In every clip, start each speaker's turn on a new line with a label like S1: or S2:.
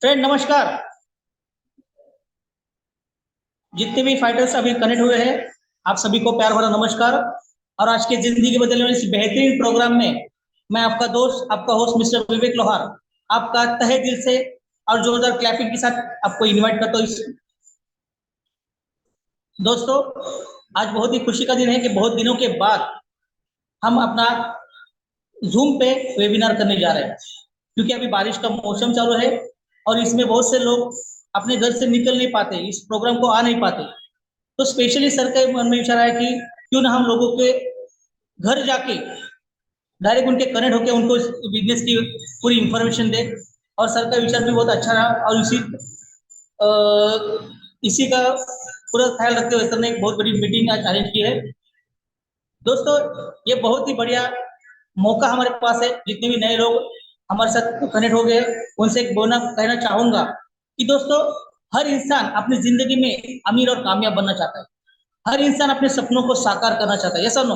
S1: Friend नमस्कार। जितने भी फाइटर्स अभी कनेक्ट हुए हैं, आप सभी को प्यार भरा नमस्कार। और आज के जिंदगी बदलने वाले इस बेहतरीन प्रोग्राम में मैं आपका दोस्त, आपका होस्ट मिस्टर विवेक लोहार, आपका तहे दिल से और जोरदार क्लैपिंग के साथ आपको इनवाइट करता हूँ। दोस्तों, आज बहुत ही खुशी का दिन है कि बहुत दिनों के बाद हम अपना जूम पे वेबिनार करने जा रहे हैं, क्योंकि अभी बारिश का मौसम चालू है और इसमें बहुत से लोग अपने घर से निकल नहीं पाते, इस प्रोग्राम को आ नहीं पाते। तो स्पेशली सर के मन में विचार आया कि क्यों ना हम लोगों के घर जाके डायरेक्ट उनके कनेक्ट होकर उनको इस बिजनेस की पूरी इंफॉर्मेशन दे। और सर का विचार भी बहुत अच्छा रहा और अ, इसी का पूरा ख्याल रखते हुए सर ने एक बहुत बड़ी मीटिंग आज अरेंज की है। दोस्तों, ये बहुत ही बढ़िया मौका हमारे पास है। जितने भी नए लोग हमारे साथ कनेक्ट हो गए, उनसे एक बोलना कहना चाहूंगा कि दोस्तों, हर इंसान अपनी जिंदगी में अमीर और कामयाब बनना चाहता है। हर इंसान अपने सपनों को साकार करना चाहता है। यस और नो?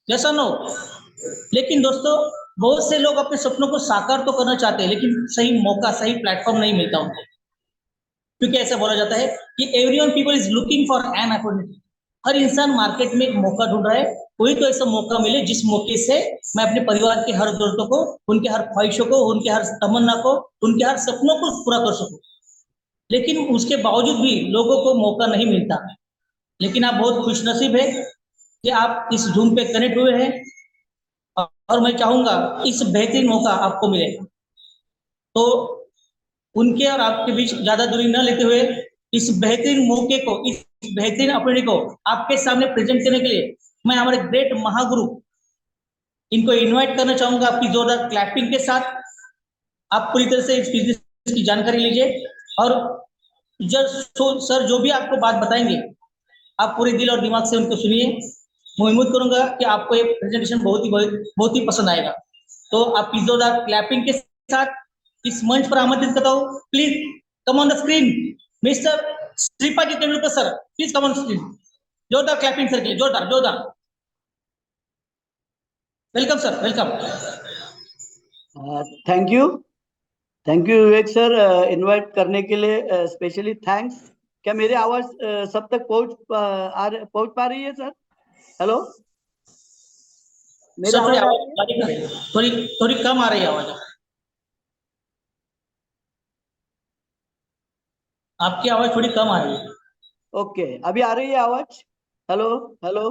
S1: यस और नो? लेकिन दोस्तों, बहुत से लोग अपने सपनों को साकार तो करना चाहते हैं, लेकिन सही मौका, सही प्लेटफॉर्म नहीं मिलता उनको। क्योंकि ऐसा बोला जाता है कि everyone people is looking for an opportunity. हर इंसान मार्केट में एक मौका ढूंढ रहा है। कोई तो ऐसा मौका मिले जिस मौके से मैं अपने परिवार की हर जरूरतों को, उनके हर ख्वाहिशों को, उनके हर तमन्ना को, उनके हर सपनों को पूरा कर सकूं। लेकिन उसके बावजूद भी लोगों को मौका नहीं मिलता। लेकिन आप बहुत खुशनसीब है कि आप इस जूम पे कनेक्ट हुए हैं, और मैं चाहूंगा इस बेहतरीन मौका आपको मिले। तो उनके और आपके बीच ज्यादा दूरी न लेते हुए इस बेहतरीन मौके को, इस बेहतरीन अपॉर्चुनिटी को आपके सामने प्रेजेंट करने के लिए मैं हमारे ग्रेट महागुरु इनको इनवाइट करना चाहूंगा आपकी जोरदार क्लैपिंग के साथ। आप पूरी तरह से इस बिजनेस की जानकारी लीजिए और सर जो भी आपको बात बताएंगे, आप पूरे दिल और दिमाग से उनको सुनिए। मैं उम्मीद करूंगा कि आपको ये प्रेजेंटेशन बहुत ही पसंद आएगा। तो आपकी जोरदार क्लैपिंग के साथ इस मंच पर आमंत्रित करता हूँ। Please come on the screen mister Shripaji Tendulkar sir, please come on screen. जोरदार क्लैपिंग सर के लिए, जोरदार जोरदार। Welcome sir, welcome.
S2: Thank you Vivek sir, invite करने के लिए स्पेशली थैंक्स। क्या मेरी आवाज सब तक पहुंच पा रही है सर? हेलो, मेरी
S1: सर थोड़ी
S2: आवाज आ रही है?
S1: आवाज थोड़ी थोड़ी कम आ रही है आवाज। आपकी आवाज थोड़ी कम आ रही है।
S2: ओके, अभी आ रही है आवाज? Hello hello.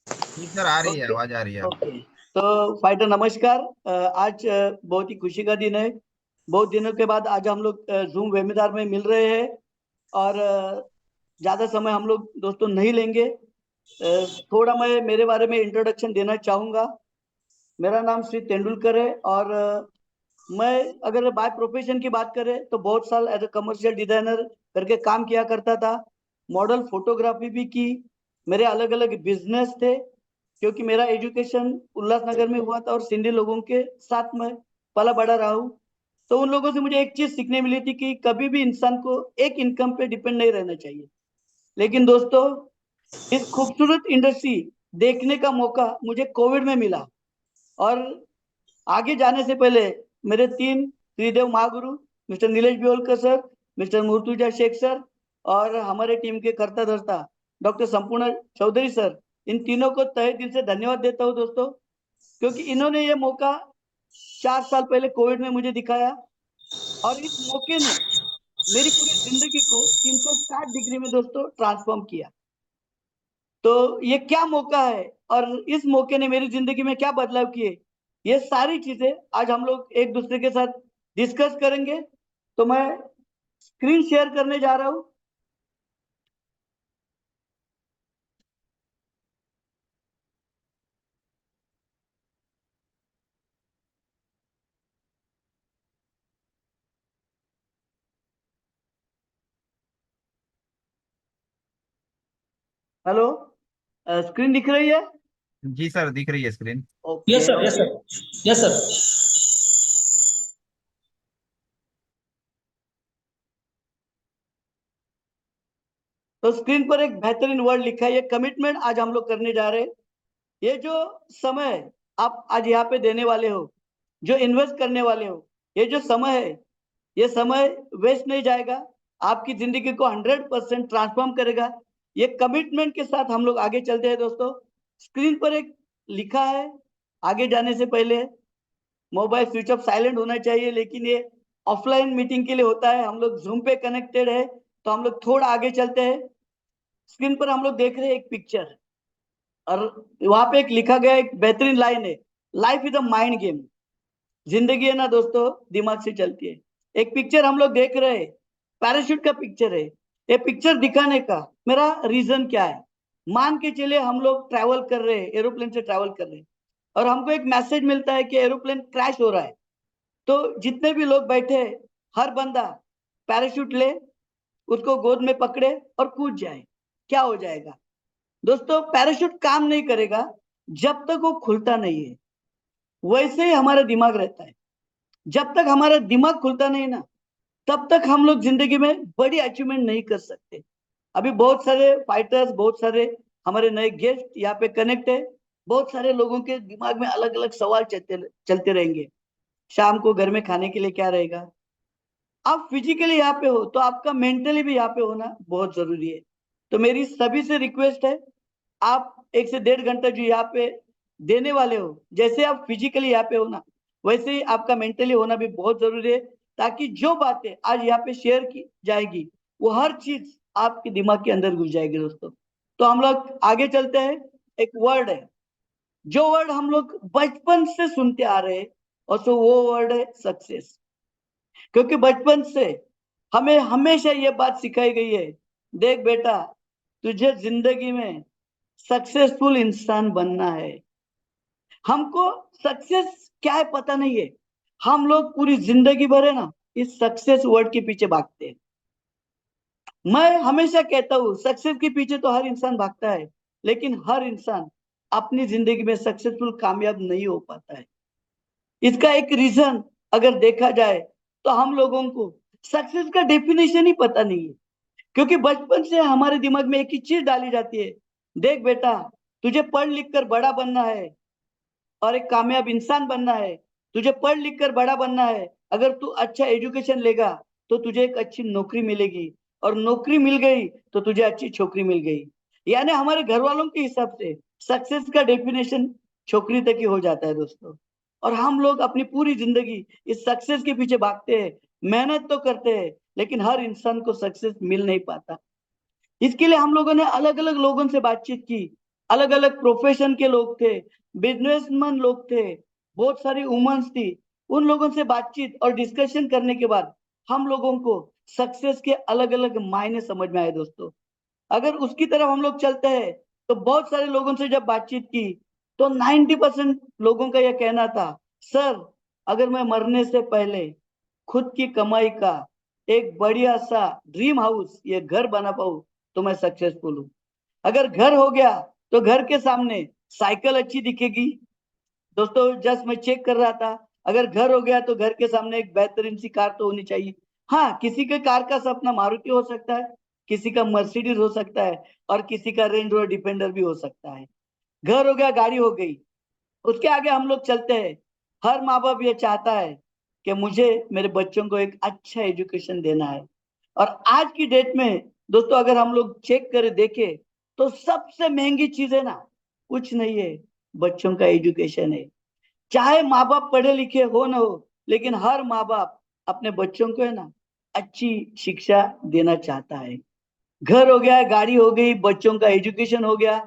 S3: जी सर, आ रही है,
S2: ओके
S3: आवाज आ रही है।
S2: ओके। तो फाइटर नमस्कार। आज बहुत ही खुशी का दिन है। बहुत दिनों के बाद आज हम लोग जूम वेबिनार में मिल रहे हैं। और ज्यादा समय हम लोग दोस्तों नहीं लेंगे। थोड़ा मैं मेरे बारे में इंट्रोडक्शन देना चाहूंगा। मेरा नाम श्री तेंदुलकर है और मैं अगर बाय प्रोफेशन की बात करें तो बहुत साल एज ए कमर्शियल डिजाइनर करके काम किया करता था। मॉडल फोटोग्राफी भी की। मेरे अलग अलग बिजनेस थे, क्योंकि मेरा एजुकेशन उल्लासनगर में हुआ था और सिंधी लोगों के साथ में पला बड़ा रहा हूँ। तो उन लोगों से मुझे एक चीज सीखने मिली थी कि कभी भी इंसान को एक इनकम पे डिपेंड नहीं रहना चाहिए। लेकिन दोस्तों, इस खूबसूरत इंडस्ट्री देखने का मौका मुझे कोविड में मिला। और आगे जाने से पहले मेरे तीन त्रिदेव महागुरु, mister Nilesh Biyolkar sir, mister Murtuza Shaikh sir और हमारे टीम के कर्ता धर्ता डॉक्टर संपूर्ण चौधरी सर, इन तीनों को तहे दिल से धन्यवाद देता हूँ दोस्तों, क्योंकि इन्होंने ये मौका 4 साल पहले कोविड में मुझे दिखाया। और इस मौके ने मेरी पूरी जिंदगी को 360 डिग्री में दोस्तों ट्रांसफॉर्म किया। तो ये क्या मौका है और इस मौके ने मेरी जिंदगी में क्या बदलाव किए, ये सारी चीजें आज हम लोग एक दूसरे के साथ डिस्कस करेंगे। तो मैं स्क्रीन शेयर करने जा रहा हूं। हेलो, स्क्रीन दिख रही है?
S3: जी सर, दिख रही है screen.
S1: Yes
S2: okay
S1: sir, yes
S2: okay.
S1: Sir, yes sir.
S2: तो स्क्रीन पर एक बेहतरीन वर्ड लिखा है, ये कमिटमेंट आज हम लोग करने जा रहे हैं। ये जो समय आप आज यहाँ पे देने वाले हो, जो इन्वेस्ट करने वाले हो, ये जो समय है, ये समय वेस्ट नहीं जाएगा, आपकी जिंदगी को 100% ट्रांसफॉर्म करेगा। ये कमिटमेंट के साथ हम लोग आगे चलते हैं दोस्तों। स्क्रीन पर एक लिखा है, आगे जाने से पहले मोबाइल स्विच ऑफ साइलेंट होना चाहिए, लेकिन ये ऑफलाइन मीटिंग के लिए होता है, हम लोग जूम पे कनेक्टेड है, तो हम लोग थोड़ा आगे चलते हैं। स्क्रीन पर हम लोग देख रहे हैं एक पिक्चर, और वहां पे एक लिखा गया एक बेहतरीन लाइन है, life is a mind game. जिंदगी है ना दोस्तों, दिमाग से चलती है। एक पिक्चर हम लोग देख रहे हैं, पैराशूट का पिक्चर है। ये पिक्चर दिखाने का मेरा रीजन क्या है, मान के चलिए हम लोग ट्रैवल कर रहे हैं, एरोप्लेन से ट्रैवल कर रहे हैं, और हमको एक मैसेज मिलता है कि एरोप्लेन क्रैश हो रहा है। तो जितने भी लोग बैठे हैं, हर बंदा पैराशूट ले, उसको गोद में पकड़े और कूद जाए। क्या हो जाएगा दोस्तों, पैराशूट काम नहीं करेगा जब तक वो खुलता नहीं है। वैसे ही हमारा दिमाग रहता है, जब तक हमारा दिमाग खुलता नहीं ना, तब तक हम लोग जिंदगी में बड़ी अचीवमेंट नहीं कर सकते। अभी बहुत सारे फाइटर्स, बहुत सारे हमारे नए गेस्ट यहाँ पे कनेक्ट है। बहुत सारे लोगों के दिमाग में अलग अलग सवाल चलते चलते रहेंगे। शाम को घर में खाने के लिए क्या रहेगा। आप फिजिकली यहाँ पे हो तो आपका मेंटली भी यहाँ पे होना बहुत जरूरी है। तो मेरी सभी से रिक्वेस्ट है, आप 1 से 1.5 घंटा जो यहाँ पे देने वाले हो, जैसे आप फिजिकली यहाँ पे हो ना, वैसे ही आपका मेंटली होना भी बहुत जरूरी है, ताकि जो बातें आज यहाँ पे शेयर की जाएगी वो हर चीज आपके दिमाग के अंदर घुस जाएगी दोस्तों। तो हम लोग आगे चलते हैं। एक वर्ड है, जो वर्ड हम लोग बचपन से सुनते आ रहे हैं, और सो वो वर्ड है सक्सेस। क्योंकि बचपन से हमें हमेशा ये बात सिखाई गई है, देख बेटा, तुझे जिंदगी में सक्सेसफुल इंसान बनना है। हमको सक्सेस क्या है पता नहीं है, हम लोग पूरी जिंदगी भर है ना इस सक्सेस वर्ड के पीछे भागते हैं। मैं हमेशा कहता हूँ, सक्सेस के पीछे तो हर इंसान भागता है, लेकिन हर इंसान अपनी जिंदगी में सक्सेसफुल कामयाब नहीं हो पाता है। इसका एक रीजन अगर देखा जाए तो हम लोगों को सक्सेस का डेफिनेशन ही पता नहीं है। क्योंकि बचपन से हमारे दिमाग में एक ही चीज डाली जाती है, देख बेटा, तुझे पढ़ लिख कर बड़ा बनना है और एक कामयाब इंसान बनना है। तुझे पढ़ लिख कर बड़ा बनना है, अगर तू अच्छा एजुकेशन लेगा तो तुझे एक अच्छी नौकरी मिलेगी, और नौकरी मिल गई तो तुझे अच्छी छोकरी मिल गई। यानी हमारे घर वालों के हिसाब से सक्सेस का डेफिनेशन छोकरी तक ही हो जाता है दोस्तों। और हम लोग अपनी पूरी जिंदगी इस सक्सेस के पीछे भागते हैं, मेहनत तो करते हैं, लेकिन हर इंसान को सक्सेस मिल नहीं पाता। इसके लिए हम लोगों ने अलग अलग लोगों से बातचीत की, अलग अलग प्रोफेशन के लोग थे, बिजनेसमैन लोग थे, बहुत सारी वुमेन्स थी। उन लोगों से बातचीत और डिस्कशन करने के बाद हम लोगों को सक्सेस के अलग अलग मायने समझ में आए दोस्तों। अगर उसकी तरफ हम लोग चलते हैं, तो बहुत सारे लोगों से जब बातचीत की तो 90% लोगों का यह कहना था, सर, अगर मैं मरने से पहले खुद की कमाई का एक बढ़िया सा ड्रीम हाउस, ये घर बना पाऊं, तो मैं सक्सेसफुल हूँ। अगर घर हो गया तो घर के सामने साइकिल अच्छी दिखेगी दोस्तों। जस्ट मैं चेक कर रहा था, अगर घर हो गया तो घर के सामने एक बेहतरीन सी कार तो होनी चाहिए। हाँ, किसी के कार का सपना मारुति हो सकता है, किसी का मर्सिडीज हो सकता है, और किसी का रेंज रोवर डिफेंडर भी हो सकता है। घर हो गया, गाड़ी हो गई, उसके आगे हम लोग चलते हैं। हर माँ बाप ये चाहता है कि मुझे मेरे बच्चों को एक अच्छा एजुकेशन देना है। और आज की डेट में दोस्तों, अगर हम लोग चेक करें, देखें, तो सबसे महंगी चीज है ना, कुछ नहीं है, बच्चों का एजुकेशन है। चाहे माँ बाप पढ़े लिखे हो ना हो, लेकिन हर माँ बाप अपने बच्चों को है ना अच्छी शिक्षा देना चाहता है। घर हो गया, गाड़ी हो गई, बच्चों का एजुकेशन हो गया।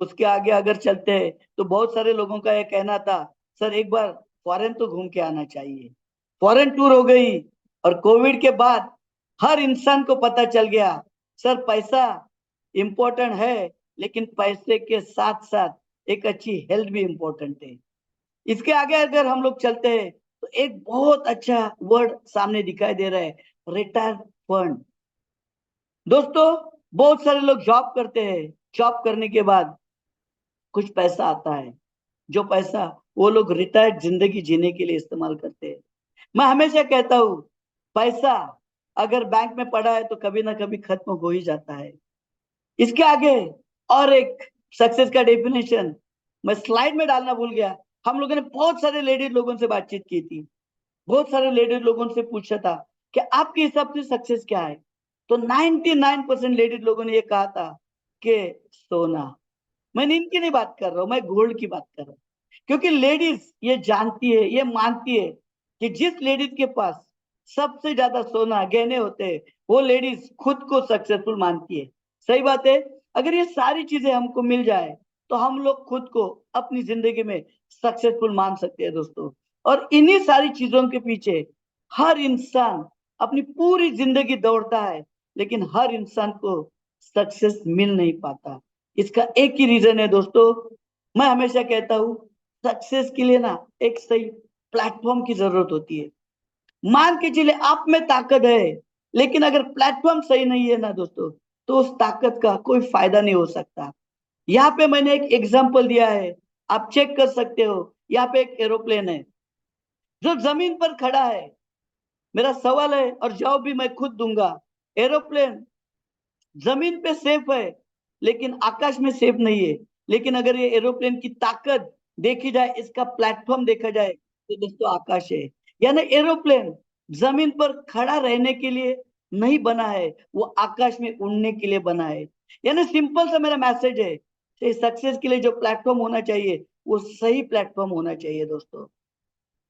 S2: उसके आगे अगर चलते हैं तो बहुत सारे लोगों का यह कहना था, सर एक बार फॉरेन तो घूम के आना चाहिए। फॉरेन टूर हो गई, और कोविड के बाद हर इंसान को पता चल गया, सर पैसा इंपॉर्टेंट है, लेकिन पैसे के साथ साथ एक अच्छी हेल्थ भी इंपॉर्टेंट है। इसके आगे अगर हम लोग चलते हैं तो एक बहुत अच्छा वर्ड सामने दिखाई दे रहा है, रिटायर फंड। दोस्तों, बहुत सारे लोग जॉब करते हैं, जॉब करने के बाद कुछ पैसा आता है, जो पैसा वो लोग रिटायर्ड जिंदगी जीने के लिए इस्तेमाल करते हैं। मैं हमेशा कहता हूँ, पैसा अगर बैंक में पड़ा है तो कभी ना कभी खत्म हो ही जाता है। इसके आगे और एक सक्सेस का डेफिनेशन मैं स्लाइड में डालना भूल गया। हम लोगों ने बहुत सारे लेडीज लोगों से बातचीत की थी, बहुत सारे लेडीज लोगों से पूछा था कि आपके हिसाब से सक्सेस क्या है, तो 99% लेडीज लोगों ने ये कहा था कि सोना। मैं इनकी नहीं बात कर रहा हूं, मैं गोल्ड की बात कर रहा हूँ। क्योंकि लेडीज ये जानती है, ये मानती है कि जिस लेडीज के पास सबसे ज्यादा सोना गहने होते हैं, वो लेडीज खुद को सक्सेसफुल मानती है। सही बात है। अगर ये सारी चीजें हमको मिल जाए तो हम लोग खुद को अपनी जिंदगी में सक्सेसफुल मान सकते हैं दोस्तों। और इन्हीं सारी चीजों के पीछे हर इंसान अपनी पूरी जिंदगी दौड़ता है, लेकिन हर इंसान को सक्सेस मिल नहीं पाता। इसका एक ही रीजन है दोस्तों। मैं हमेशा कहता हूं, सक्सेस के लिए ना एक सही प्लेटफॉर्म की जरूरत होती है। मान के चले आप में ताकत है, लेकिन अगर प्लेटफॉर्म सही नहीं है ना दोस्तों, तो उस ताकत का कोई फायदा नहीं हो सकता। यहाँ पे मैंने एक एग्जांपल दिया है, आप चेक कर सकते हो। यहाँ पे एक एरोप्लेन है जो जमीन पर खड़ा है। मेरा सवाल है और जवाब भी मैं खुद दूंगा। एरोप्लेन जमीन पे सेफ है, लेकिन आकाश में सेफ नहीं है। लेकिन अगर ये एरोप्लेन की ताकत देखी जाए, इसका प्लेटफॉर्म देखा जाए, तो दोस्तों आकाश है। यानी एरोप्लेन जमीन पर खड़ा रहने के लिए नहीं बना है, वो आकाश में उड़ने के लिए बना है। यानी सिंपल सा मेरा मैसेज है, सक्सेस के लिए जो प्लेटफॉर्म होना चाहिए वो सही प्लेटफॉर्म होना चाहिए दोस्तों।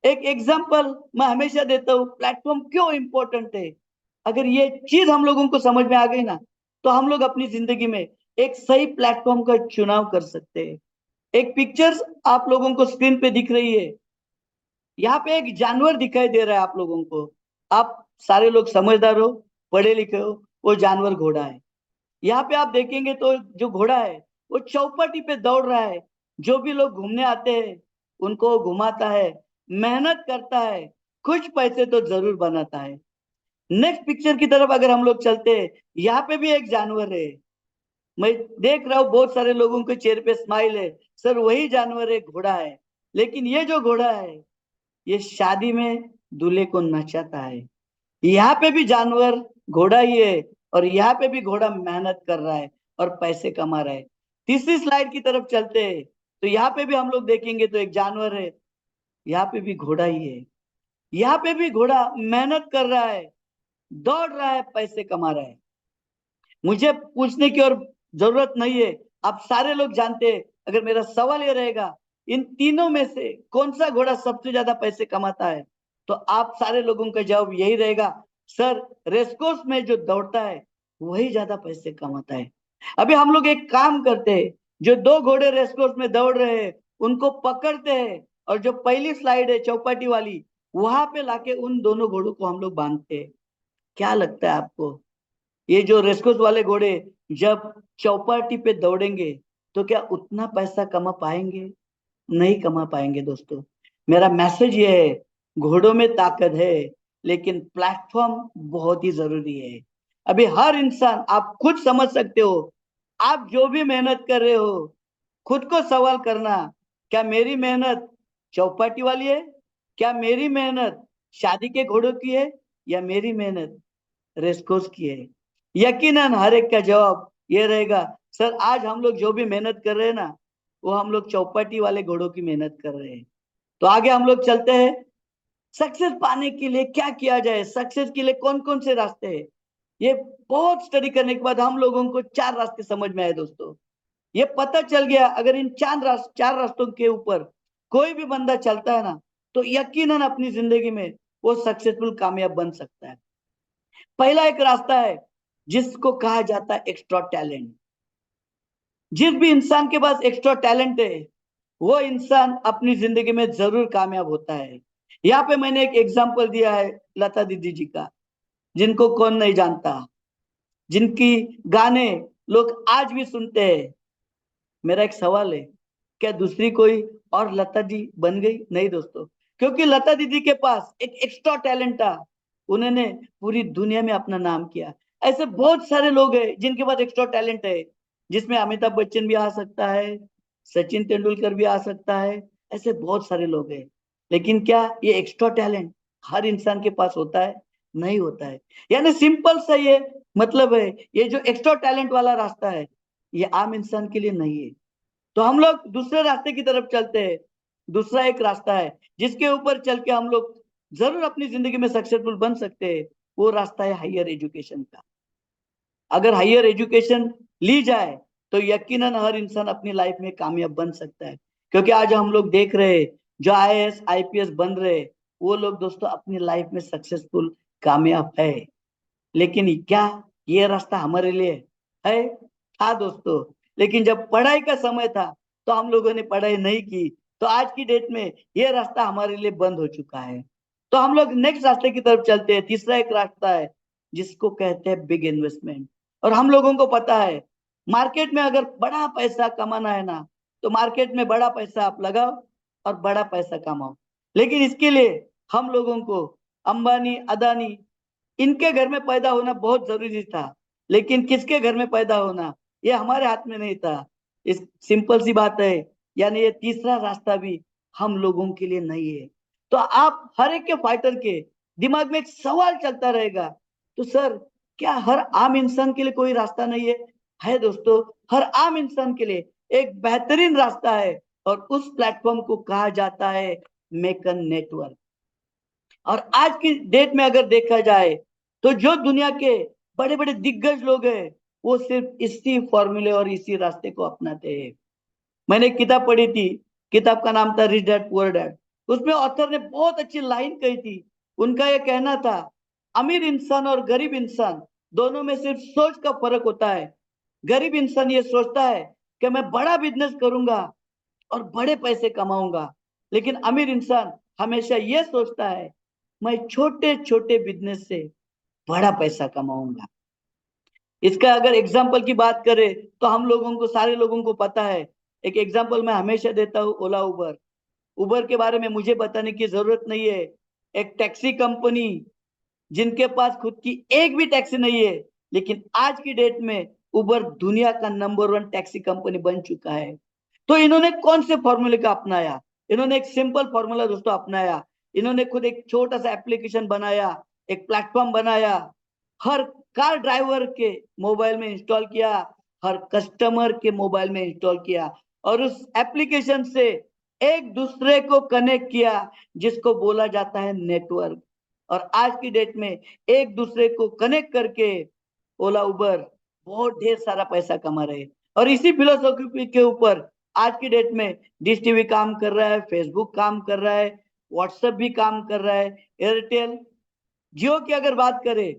S2: एक एग्जांपल मैं हमेशा देता हूँ, प्लेटफॉर्म क्यों इंपॉर्टेंट है। अगर ये चीज हम लोगों को समझ में आ गई ना, तो हम लोग अपनी जिंदगी में एक सही प्लेटफॉर्म का चुनाव कर सकते हैं। एक पिक्चर्स आप लोगों को स्क्रीन पे दिख रही है। यहाँ पे एक जानवर दिखाई दे रहा है आप लोगों को। आप सारे लोग समझदार हो, पढ़े लिखे हो, वो जानवर घोड़ा है। यहाँ पे आप देखेंगे तो जो घोड़ा है वो चौपाटी पे दौड़ रहा है। जो भी लोग घूमने आते हैं उनको वो घुमाता है, मेहनत करता है, कुछ पैसे तो जरूर बनाता है। नेक्स्ट पिक्चर की तरफ अगर हम लोग चलते हैं, यहाँ पे भी एक जानवर है। मैं देख रहा हूँ बहुत सारे लोगों के चेहरे पे स्माइल है। सर वही जानवर है, घोड़ा है। लेकिन ये जो घोड़ा है, ये शादी में दूल्हे को नचाता है। यहाँ पे भी जानवर घोड़ा ही है, और यहाँ पे भी घोड़ा मेहनत कर रहा है और पैसे कमा रहा है। तीसरी स्लाइड की तरफ चलते हैं, तो यहाँ पे भी हम लोग देखेंगे तो एक जानवर है, यहाँ पे भी घोड़ा ही है। यहाँ पे भी घोड़ा मेहनत कर रहा है, दौड़ रहा है, पैसे कमा रहा है। मुझे पूछने की और जरूरत नहीं है, आप सारे लोग जानते हैं। अगर मेरा सवाल ये रहेगा, इन तीनों में से कौन सा घोड़ा सबसे ज्यादा पैसे कमाता है, तो आप सारे लोगों का जवाब यही रहेगा, सर रेसकोर्स में जो दौड़ता है वही ज्यादा पैसे कमाता है। अभी हम लोग एक काम करते हैं, जो दो घोड़े रेसकोर्स में दौड़ रहे हैं उनको पकड़ते हैं, और जो पहली स्लाइड है चौपाटी वाली, वहां पे लाके उन दोनों घोड़ों को हम लोग बांधते हैं। क्या लगता है आपको, ये जो रेसकोर्स वाले घोड़े जब चौपाटी पे दौड़ेंगे तो क्या उतना पैसा कमा पाएंगे? नहीं कमा पाएंगे दोस्तों। मेरा मैसेज ये है, घोड़ों में ताकत है, लेकिन प्लेटफॉर्म बहुत ही जरूरी है। अभी हर इंसान, आप खुद समझ सकते हो, आप जो भी मेहनत कर रहे हो, खुद को सवाल करना, क्या मेरी मेहनत चौपाटी वाली है, क्या मेरी मेहनत शादी के घोड़ों की है, या मेरी मेहनत रेसकोर्स की है? यकीनन हर एक का जवाब ये रहेगा, सर आज हम लोग जो भी मेहनत कर रहे हैं ना, वो हम लोग चौपाटी वाले घोड़ों की मेहनत कर रहे हैं। तो आगे हम लोग चलते हैं। सक्सेस पाने के लिए क्या किया जाए, सक्सेस के लिए कौन कौन से रास्ते हैं? ये बहुत स्टडी करने के बाद हम लोगों को चार रास्ते समझ में आए दोस्तों। ये पता चल गया, अगर इन चार रास्तों के ऊपर कोई भी बंदा चलता है ना, तो यकीनन अपनी जिंदगी में वो सक्सेसफुल कामयाब बन सकता है। पहला एक रास्ता है जिसको कहा जाता है एक्स्ट्रा टैलेंट। जिस भी इंसान के पास एक्स्ट्रा टैलेंट है, वो इंसान अपनी जिंदगी में जरूर कामयाब होता है। यहाँ पे मैंने एक एग्जांपल दिया है लता दीदी जी का, जिनको कौन नहीं जानता, जिनकी गाने लोग आज भी सुनते हैं। मेरा एक सवाल है, क्या दूसरी कोई और लता जी बन गई? नहीं दोस्तों, क्योंकि लता दीदी के पास एक एक्स्ट्रा टैलेंट था। उन्होंने पूरी दुनिया में अपना नाम किया। ऐसे बहुत सारे लोग हैं जिनके पास एक्स्ट्रा टैलेंट है, जिसमें अमिताभ बच्चन भी आ सकता है, सचिन तेंदुलकर भी आ सकता है। ऐसे बहुत सारे लोग हैं। लेकिन क्या ये एक्स्ट्रा टैलेंट हर इंसान के पास होता है? नहीं होता है। यानी सिंपल सा ये मतलब है, ये जो एक्स्ट्रा टैलेंट वाला रास्ता है, ये आम इंसान के लिए नहीं है। तो हम लोग दूसरे रास्ते की तरफ चलते हैं। दूसरा एक रास्ता है जिसके ऊपर चल के हम लोग जरूर अपनी जिंदगी में सक्सेसफुल बन सकते हैं, वो रास्ता है हायर एजुकेशन का। अगर हायर एजुकेशन ली जाए तो यकीनन हर इंसान अपनी लाइफ में कामयाब बन सकता है। क्योंकि आज हम लोग देख रहे हैं जो आईएएस आईपीएस बन रहे हैं, वो लोग दोस्तों अपनी लाइफ में सक्सेसफुल कामयाब है। लेकिन क्या ये रास्ता हमारे लिए है? था दोस्तों। लेकिन जब पढ़ाई का समय था तो हम लोगों ने पढ़ाई नहीं की, तो आज की डेट में ये रास्ता हमारे लिए बंद हो चुका है। तो हम लोग नेक्स्ट रास्ते की तरफ चलते हैं। तीसरा एक रास्ता है जिसको कहते हैं बिग इन्वेस्टमेंट। और हम लोगों को पता है मार्केट में अगर बड़ा पैसा कमाना है ना, तो मार्केट में बड़ा पैसा आप लगाओ और बड़ा पैसा कमाओ। लेकिन इसके लिए हम लोगों को अंबानी, अदानी, इनके घर में पैदा होना बहुत जरूरी था। लेकिन किसके घर में पैदा होना, ये हमारे हाथ में नहीं था। इस सिंपल सी बात है, यानी ये तीसरा रास्ता भी हम लोगों के लिए नहीं है। तो आप हर एक के फाइटर के दिमाग में एक सवाल चलता रहेगा, तो सर क्या हर आम इंसान के लिए कोई रास्ता नहीं है? है दोस्तों, हर आम इंसान के लिए एक बेहतरीन रास्ता है, और उस प्लेटफॉर्म को कहा जाता है मेकन नेटवर्क। और आज की डेट में अगर देखा जाए तो जो दुनिया के बड़े बड़े दिग्गज लोग हैं, वो सिर्फ इसी फॉर्मूले और इसी रास्ते को अपनाते हैं। मैंने एक किताब पढ़ी थी, किताब का नाम था रिच डैड पुअर डैड। उसमें ऑथर ने बहुत अच्छी लाइन कही थी। उनका यह कहना था, अमीर इंसान और गरीब इंसान दोनों में सिर्फ सोच का फर्क होता है। गरीब इंसान ये सोचता है कि मैं बड़ा बिजनेस करूंगा और बड़े पैसे कमाऊंगा, लेकिन अमीर इंसान हमेशा ये सोचता है मैं छोटे छोटे बिजनेस से बड़ा पैसा कमाऊंगा। इसका अगर एग्जाम्पल की बात करें तो हम लोगों को, सारे लोगों को पता है। एक एग्जाम्पल मैं हमेशा देता हूँ, ओला उबर। उबर के बारे में मुझे बताने की जरूरत नहीं है। एक टैक्सी कंपनी जिनके पास खुद की एक भी टैक्सी नहीं है, लेकिन आज की डेट में उबर दुनिया का नंबर 1 टैक्सी कंपनी बन चुका है। तो इन्होंने कौन से फॉर्मूले का अपनाया? इन्होंने एक सिंपल फॉर्मूला दोस्तों अपनाया। इन्होंने खुद एक छोटा सा एप्लीकेशन बनाया, एक प्लेटफॉर्म बनाया, हर कार ड्राइवर के मोबाइल में इंस्टॉल किया, हर कस्टमर के मोबाइल में इंस्टॉल किया, और उस एप्लीकेशन से एक दूसरे को कनेक्ट किया, जिसको बोला जाता है नेटवर्क। और आज की डेट में एक दूसरे को कनेक्ट करके ओला उबर बहुत ढेर सारा पैसा कमा रहे हैं। और इसी फिलोसॉफी के ऊपर आज की डेट में डिश टीवी काम कर रहा है, फेसबुक काम कर रहा है, व्हाट्सएप भी काम कर रहा है, एयरटेल, जियो की अगर बात करें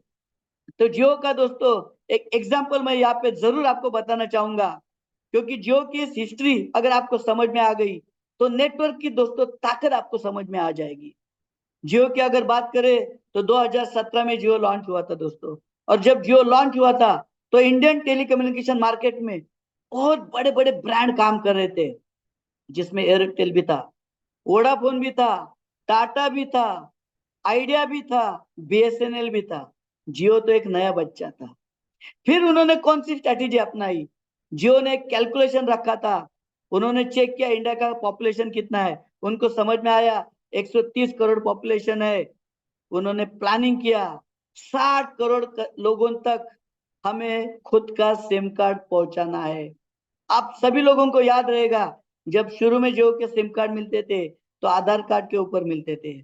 S2: तो जियो का दोस्तों एक एग्जांपल मैं यहाँ पे जरूर आपको बताना चाहूंगा। क्योंकि जियो की इस हिस्ट्री अगर आपको समझ में आ गई तो नेटवर्क की दोस्तों ताकत आपको समझ में आ जाएगी। जियो की अगर बात करें तो 2017 में जियो लॉन्च हुआ था दोस्तों। और जब जियो लॉन्च हुआ था तो इंडियन टेलीकम्युनिकेशन मार्केट में बहुत बड़े बड़े ब्रांड काम कर रहे थे, जिसमें एयरटेल भी था, वोडाफोन भी था, टाटा भी था, आइडिया भी था, बीएसएनएल भी था। जियो तो एक नया बच्चा था। फिर उन्होंने कौन सी स्ट्रेटेजी अपनाई? जियो ने एक कैलकुलेशन रखा था। उन्होंने चेक किया इंडिया का पॉपुलेशन कितना है। उनको समझ में आया 130 करोड़ पॉपुलेशन है। उन्होंने प्लानिंग किया 60 करोड़ लोगों तक हमें खुद का सिम कार्ड पहुंचाना है। आप सभी लोगों को याद रहेगा, जब शुरू में जियो के सिम कार्ड मिलते थे तो आधार कार्ड के ऊपर मिलते थे।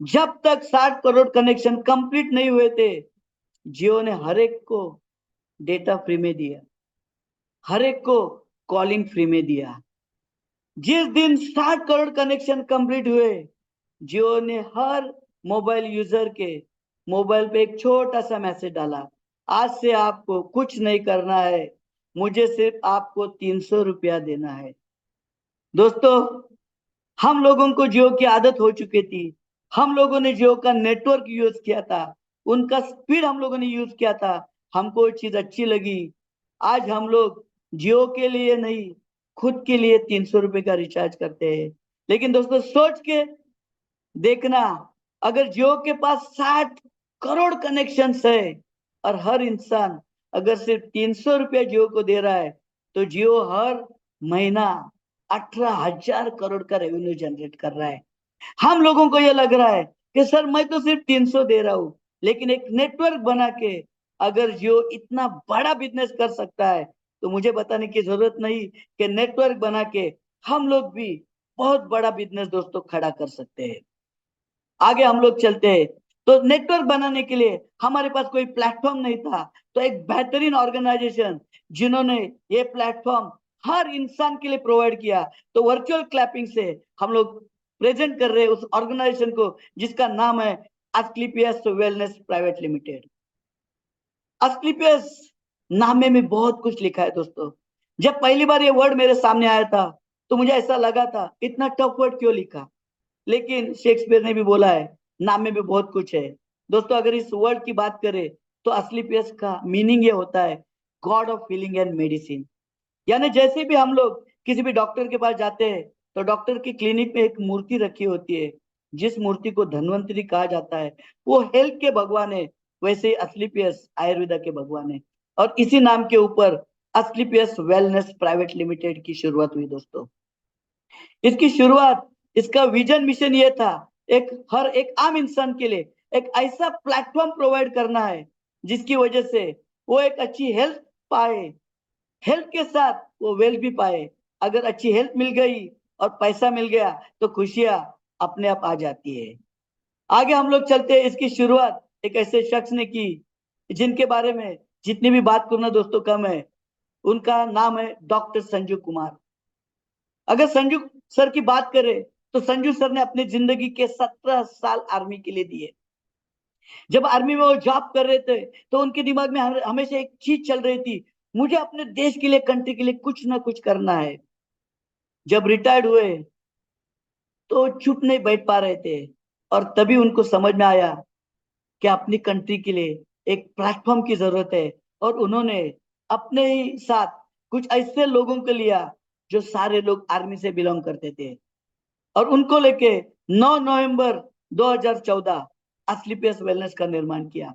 S2: जब तक 60 करोड़ कनेक्शन कंप्लीट नहीं हुए थे, जियो ने हर एक को डेटा फ्री में दिया, हर एक को कॉलिंग फ्री में दिया। जिस दिन 60 करोड़ कनेक्शन कंप्लीट हुए, जियो ने हर मोबाइल यूजर के मोबाइल पे एक छोटा सा मैसेज डाला, आज से आपको कुछ नहीं करना है, मुझे सिर्फ आपको 300 रुपया देना है। दोस्तों, हम लोगों को जियो की आदत हो चुकी थी। हम लोगों ने जियो का नेटवर्क यूज किया था, उनका स्पीड हम लोगों ने यूज किया था, हमको चीज अच्छी लगी। आज हम लोग जियो के लिए नहीं, खुद के लिए 300 रुपए का रिचार्ज करते हैं। लेकिन दोस्तों सोच के देखना, अगर जियो के पास 60 करोड़ कनेक्शन है और हर इंसान अगर सिर्फ 300 रुपया जियो को दे रहा है, तो जियो हर महीना 18,000 करोड़ का रेवेन्यू जनरेट कर रहा है। हम लोगों को यह लग रहा है कि सर मैं तो सिर्फ 300 दे रहा हूं, लेकिन एक नेटवर्क बना के अगर जियो इतना बड़ा बिजनेस कर सकता है, तो मुझे बताने की जरूरत नहीं कि नेटवर्क बना के हम लोग भी बहुत बड़ा बिजनेस दोस्तों खड़ा कर सकते हैं। आगे हम लोग चलते हैं। तो नेटवर्क बनाने के लिए हमारे पास कोई प्लेटफॉर्म नहीं था, तो एक बेहतरीन ऑर्गेनाइजेशन जिन्होंने ये प्लेटफॉर्म हर इंसान के लिए प्रोवाइड किया, तो वर्चुअल क्लैपिंग से हम लोग प्रेजेंट कर रहे हैं उस ऑर्गेनाइजेशन को जिसका नाम है Asclepius wellness private limited. Asclepius नाम में बहुत कुछ लिखा है दोस्तों। जब पहली बार ये वर्ड मेरे सामने आया था तो मुझे ऐसा लगा था इतना टफ वर्ड क्यों लिखा, लेकिन शेक्सपियर ने भी बोला है नाम में भी बहुत कुछ है। दोस्तों अगर इस वर्ड की बात करें तो एस्क्लेपियस का मीनिंग ये होता है God of healing and medicine. यानी जैसे भी हम लोग किसी भी डॉक्टर के पास जाते हैं तो डॉक्टर की क्लिनिक में एक मूर्ति रखी होती है जिस मूर्ति को धन्वंतरी कहा जाता है, वो हेल्थ के भगवान है। वैसे ही एस्क्लेपियस आयुर्वेदा के भगवान है, और इसी नाम के ऊपर एस्क्लेपियस वेलनेस प्राइवेट लिमिटेड की शुरुआत हुई दोस्तों। इसकी शुरुआत, इसका विजन मिशन ये था हर एक आम इंसान के लिए एक ऐसा प्लेटफॉर्म प्रोवाइड करना है जिसकी वजह से वो एक अच्छी हेल्थ पाए, हेल्थ के साथ वो वेल्थ भी पाए। अगर अच्छी हेल्थ मिल गई और पैसा मिल गया तो खुशियां अपने आप आ जाती है। आगे हम लोग चलते हैं। इसकी शुरुआत एक ऐसे शख्स ने की जिनके बारे में जितनी भी बात करना दोस्तों कम है। उनका नाम है डॉक्टर संजू कुमार। अगर संजू सर की बात करें तो संजू सर ने अपनी जिंदगी के 17 साल आर्मी के लिए दिए। जब आर्मी में वो जॉब कर रहे थे तो उनके दिमाग में हमेशा एक चीज चल रही थी, मुझे अपने देश के लिए, कंट्री के लिए कुछ ना कुछ करना है। जब रिटायर्ड हुए तो चुप नहीं बैठ पा रहे थे, और तभी उनको समझ में आया कि अपनी कंट्री के लिए एक प्लेटफॉर्म की जरूरत है, और उन्होंने अपने ही साथ कुछ ऐसे लोगों को लिया जो सारे लोग आर्मी से बिलोंग करते थे, और उनको लेके 9 नवंबर 2014 एस्क्लेपियस वेलनेस का निर्माण किया।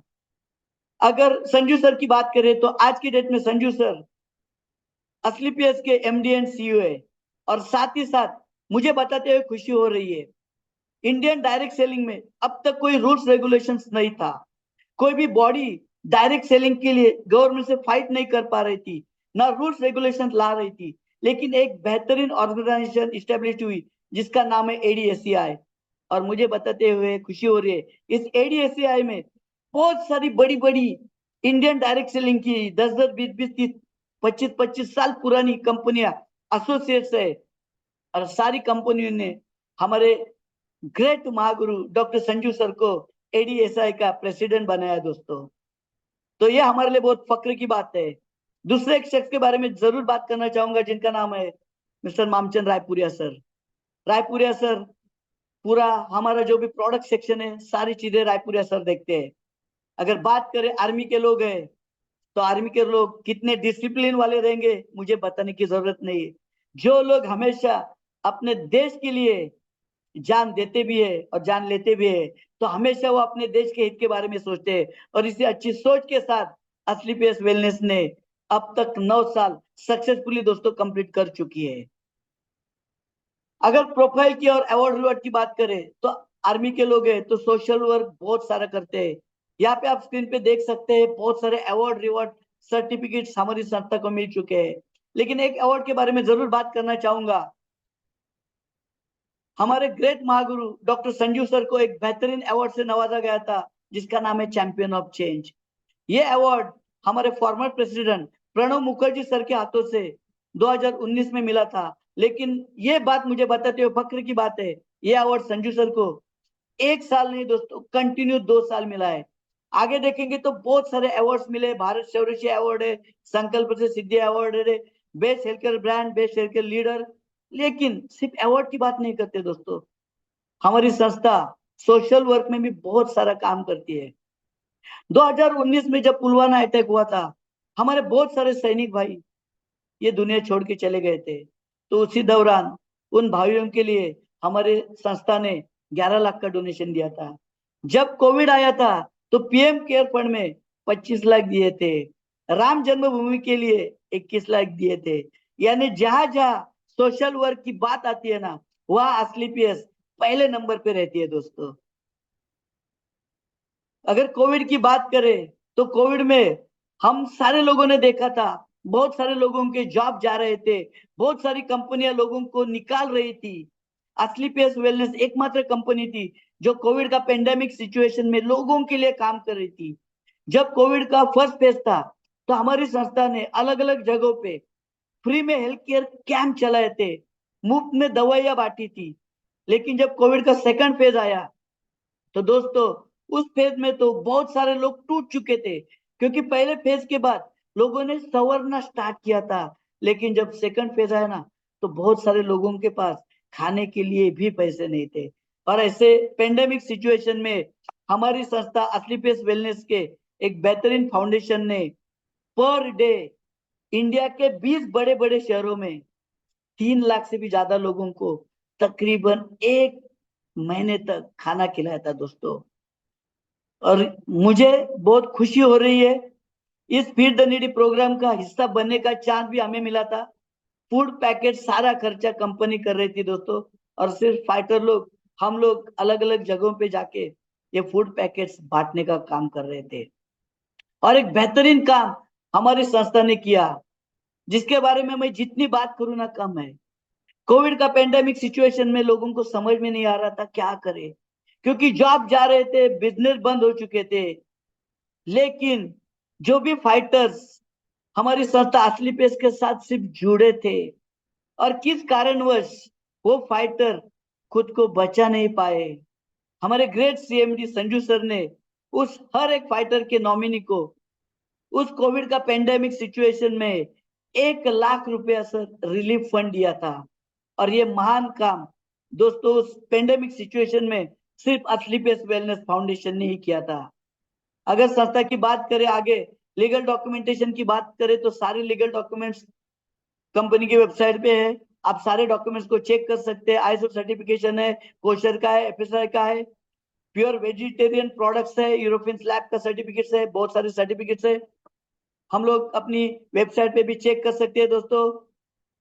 S2: अगर संजू सर की बात करें तो आज की डेट में संजू सर एस्क्लेपियस के एमडी एंड सीईओ है, और साथ ही साथ मुझे बताते हुए खुशी हो रही है इंडियन डायरेक्ट सेलिंग में अब तक कोई रूल्स रेगुलेशंस नहीं था। कोई भी बॉडी डायरेक्ट सेलिंग के लिए गवर्नमेंट से फाइट नहीं कर पा रही थी, ना रूल्स रेगुलेशन ला रही थी, लेकिन एक बेहतरीन ऑर्गेनाइजेशन इस्टेब्लिश हुई जिसका नाम है एडीएसीआई। और मुझे बताते हुए खुशी हो रही है इस एडीएसीआई में बहुत सारी बड़ी बड़ी इंडियन डायरेक्ट सेलिंग की 10-10, 20-20, 30, 25-25 साल पुरानी कंपनियां एसोसिएट्स है, और सारी कंपनियों ने हमारे great Mahaguru doctor Sanju sir को एडीएसआई का प्रेसिडेंट बनाया दोस्तों। तो ये हमारे लिए बहुत फक्र की बात है। दूसरे एक शख्स के बारे में जरूर बात करना चाहूंगा जिनका नाम है mister Mamchand Raipuria sir. Raipuria sir पूरा हमारा जो भी प्रोडक्ट सेक्शन है सारी चीजें रायपुरिया सर देखते हैं। अगर बात करें आर्मी के लोग हैं तो आर्मी के लोग कितने डिसिप्लिन वाले रहेंगे मुझे बताने की जरूरत नहीं है। जो लोग हमेशा अपने देश के लिए जान देते भी है और जान लेते भी है, तो हमेशा वो अपने देश के हित के बारे में सोचते हैं, और इसी अच्छी सोच के साथ एस्क्लेपियस वेलनेस ने अब तक 9 साल सक्सेसफुली दोस्तों कंप्लीट कर चुकी है। अगर प्रोफाइल की और अवार्ड रिवॉर्ड की बात करें तो आर्मी के लोग हैं तो सोशल वर्क बहुत सारा करते हैं। यहाँ पे आप स्क्रीन पे देख सकते हैं बहुत सारे अवार्ड रिवॉर्ड सर्टिफिकेट हमारी संस्था को मिल चुके हैं, लेकिन एक अवार्ड के बारे में जरूर बात करना चाहूंगा। हमारे great Mahaguru doctor Sanju sir को एक बेहतरीन अवार्ड से नवाजा गया था जिसका नाम है चैंपियन ऑफ चेंज। ये अवार्ड हमारे former president Pranab Mukherjee sir के हाथों से 2019 में मिला था, लेकिन ये बात मुझे बताते हुए फक्र की बात है ये अवार्ड संजू सर को 1 साल नहीं दोस्तों कंटिन्यू 2 साल मिला है। आगे देखेंगे तो बहुत सारे अवार्ड्स मिले, भारत शौर्य अवार्ड है, संकल्प से सिद्धि अवार्ड है, best health care brand, best health care leader, लेकिन सिर्फ अवार्ड की बात नहीं करते दोस्तों। हमारी संस्था सोशल वर्क में भी बहुत सारा काम करती है। 2019 में जब पुलवामा अटैक हुआ था हमारे बहुत सारे सैनिक भाई ये दुनिया छोड़ के चले गए थे, तो उसी दौरान उन भाइयों के लिए हमारे संस्था ने 11 लाख का डोनेशन दिया था। जब कोविड आया था तो पीएम केयर फंड में 25 लाख दिए थे, राम जन्मभूमि के लिए 21 लाख दिए थे। यानी जहां जहां सोशल वर्क की बात आती है ना वहां एस्क्लेपियस पहले नंबर पे रहती है दोस्तों। अगर कोविड की बात करें तो कोविड में हम सारे लोगों ने देखा था बहुत सारे लोगों के जॉब जा रहे थे, बहुत सारी कंपनियां लोगों को निकाल रही थी। एस्क्लेपियस वेलनेस एकमात्र कंपनी थी जो कोविड का पेंडेमिक सिचुएशन में लोगों के लिए काम कर रही थी। जब कोविड का फर्स्ट फेज था तो हमारी संस्था ने अलग अलग जगहों पे फ्री में हेल्थ केयर कैंप चलाए थे, मुफ्त में दवाइयां बांटी थी। लेकिन जब कोविड का सेकंड फेज आया तो दोस्तों उस फेज में तो बहुत सारे लोग टूट चुके थे, क्योंकि पहले फेज के बाद लोगों ने संवरना स्टार्ट किया था। लेकिन जब सेकंड फेज आया ना तो बहुत सारे लोगों के पास खाने के लिए भी पैसे नहीं थे। और ऐसे पेंडेमिक सिचुएशन में हमारी संस्था असली पेस वेलनेस के एक बेहतरीन फाउंडेशन ने पर डे इंडिया के 20 बड़े बड़े शहरों में 3 लाख से भी ज्यादा लोगों को तकरीबन 1 महीने तक खाना खिलाया था दोस्तों। और मुझे बहुत खुशी हो रही है, इस फीड द नीडी प्रोग्राम का हिस्सा बनने का चांस भी हमें मिला था। फूड पैकेट सारा खर्चा कंपनी कर रही थी दोस्तों, और सिर्फ फाइटर लोग हम लोग अलग अलग जगहों पे जाके ये फूड पैकेट्स बांटने का काम कर रहे थे। और एक बेहतरीन काम हमारी संस्था ने किया, जिसके बारे में मैं जितनी बात करूं ना कम है। कोविड का पेंडेमिक सिचुएशन में लोगों को समझ में नहीं आ रहा था क्या करे, क्योंकि जॉब जा रहे थे, बिजनेस बंद हो चुके थे। लेकिन जो भी फाइटर्स हमारी संस्था असली पेस के साथ सिर्फ जुड़े थे, और किस कारणवश वो फाइटर खुद को बचा नहीं पाए, हमारे ग्रेट सीएमडी संजू सर ने उस हर एक फाइटर के नॉमिनी को उस कोविड का पेंडेमिक सिचुएशन में 1 लाख रुपया सर रिलीफ फंड दिया था। और ये महान काम दोस्तों उस पेंडेमिक सिचुएशन में सिर्फ असली पेस वेलनेस फाउंडेशन ने ही किया था। अगर संस्था की बात करें आगे लीगल डॉक्यूमेंटेशन की बात करें तो सारे लीगल डॉक्यूमेंट्स कंपनी की वेबसाइट पे है। आप सारे डॉक्यूमेंट्स को चेक कर सकते हैं। आईएसओ सर्टिफिकेशन है, कोशर का है, एफएसआई का है, प्योर वेजिटेरियन प्रोडक्ट्स है, यूरोपियन स्लैब का सर्टिफिकेट्स है, बहुत सारे सर्टिफिकेट्स है। हम लोग अपनी वेबसाइट पे भी चेक कर सकते हैं दोस्तों।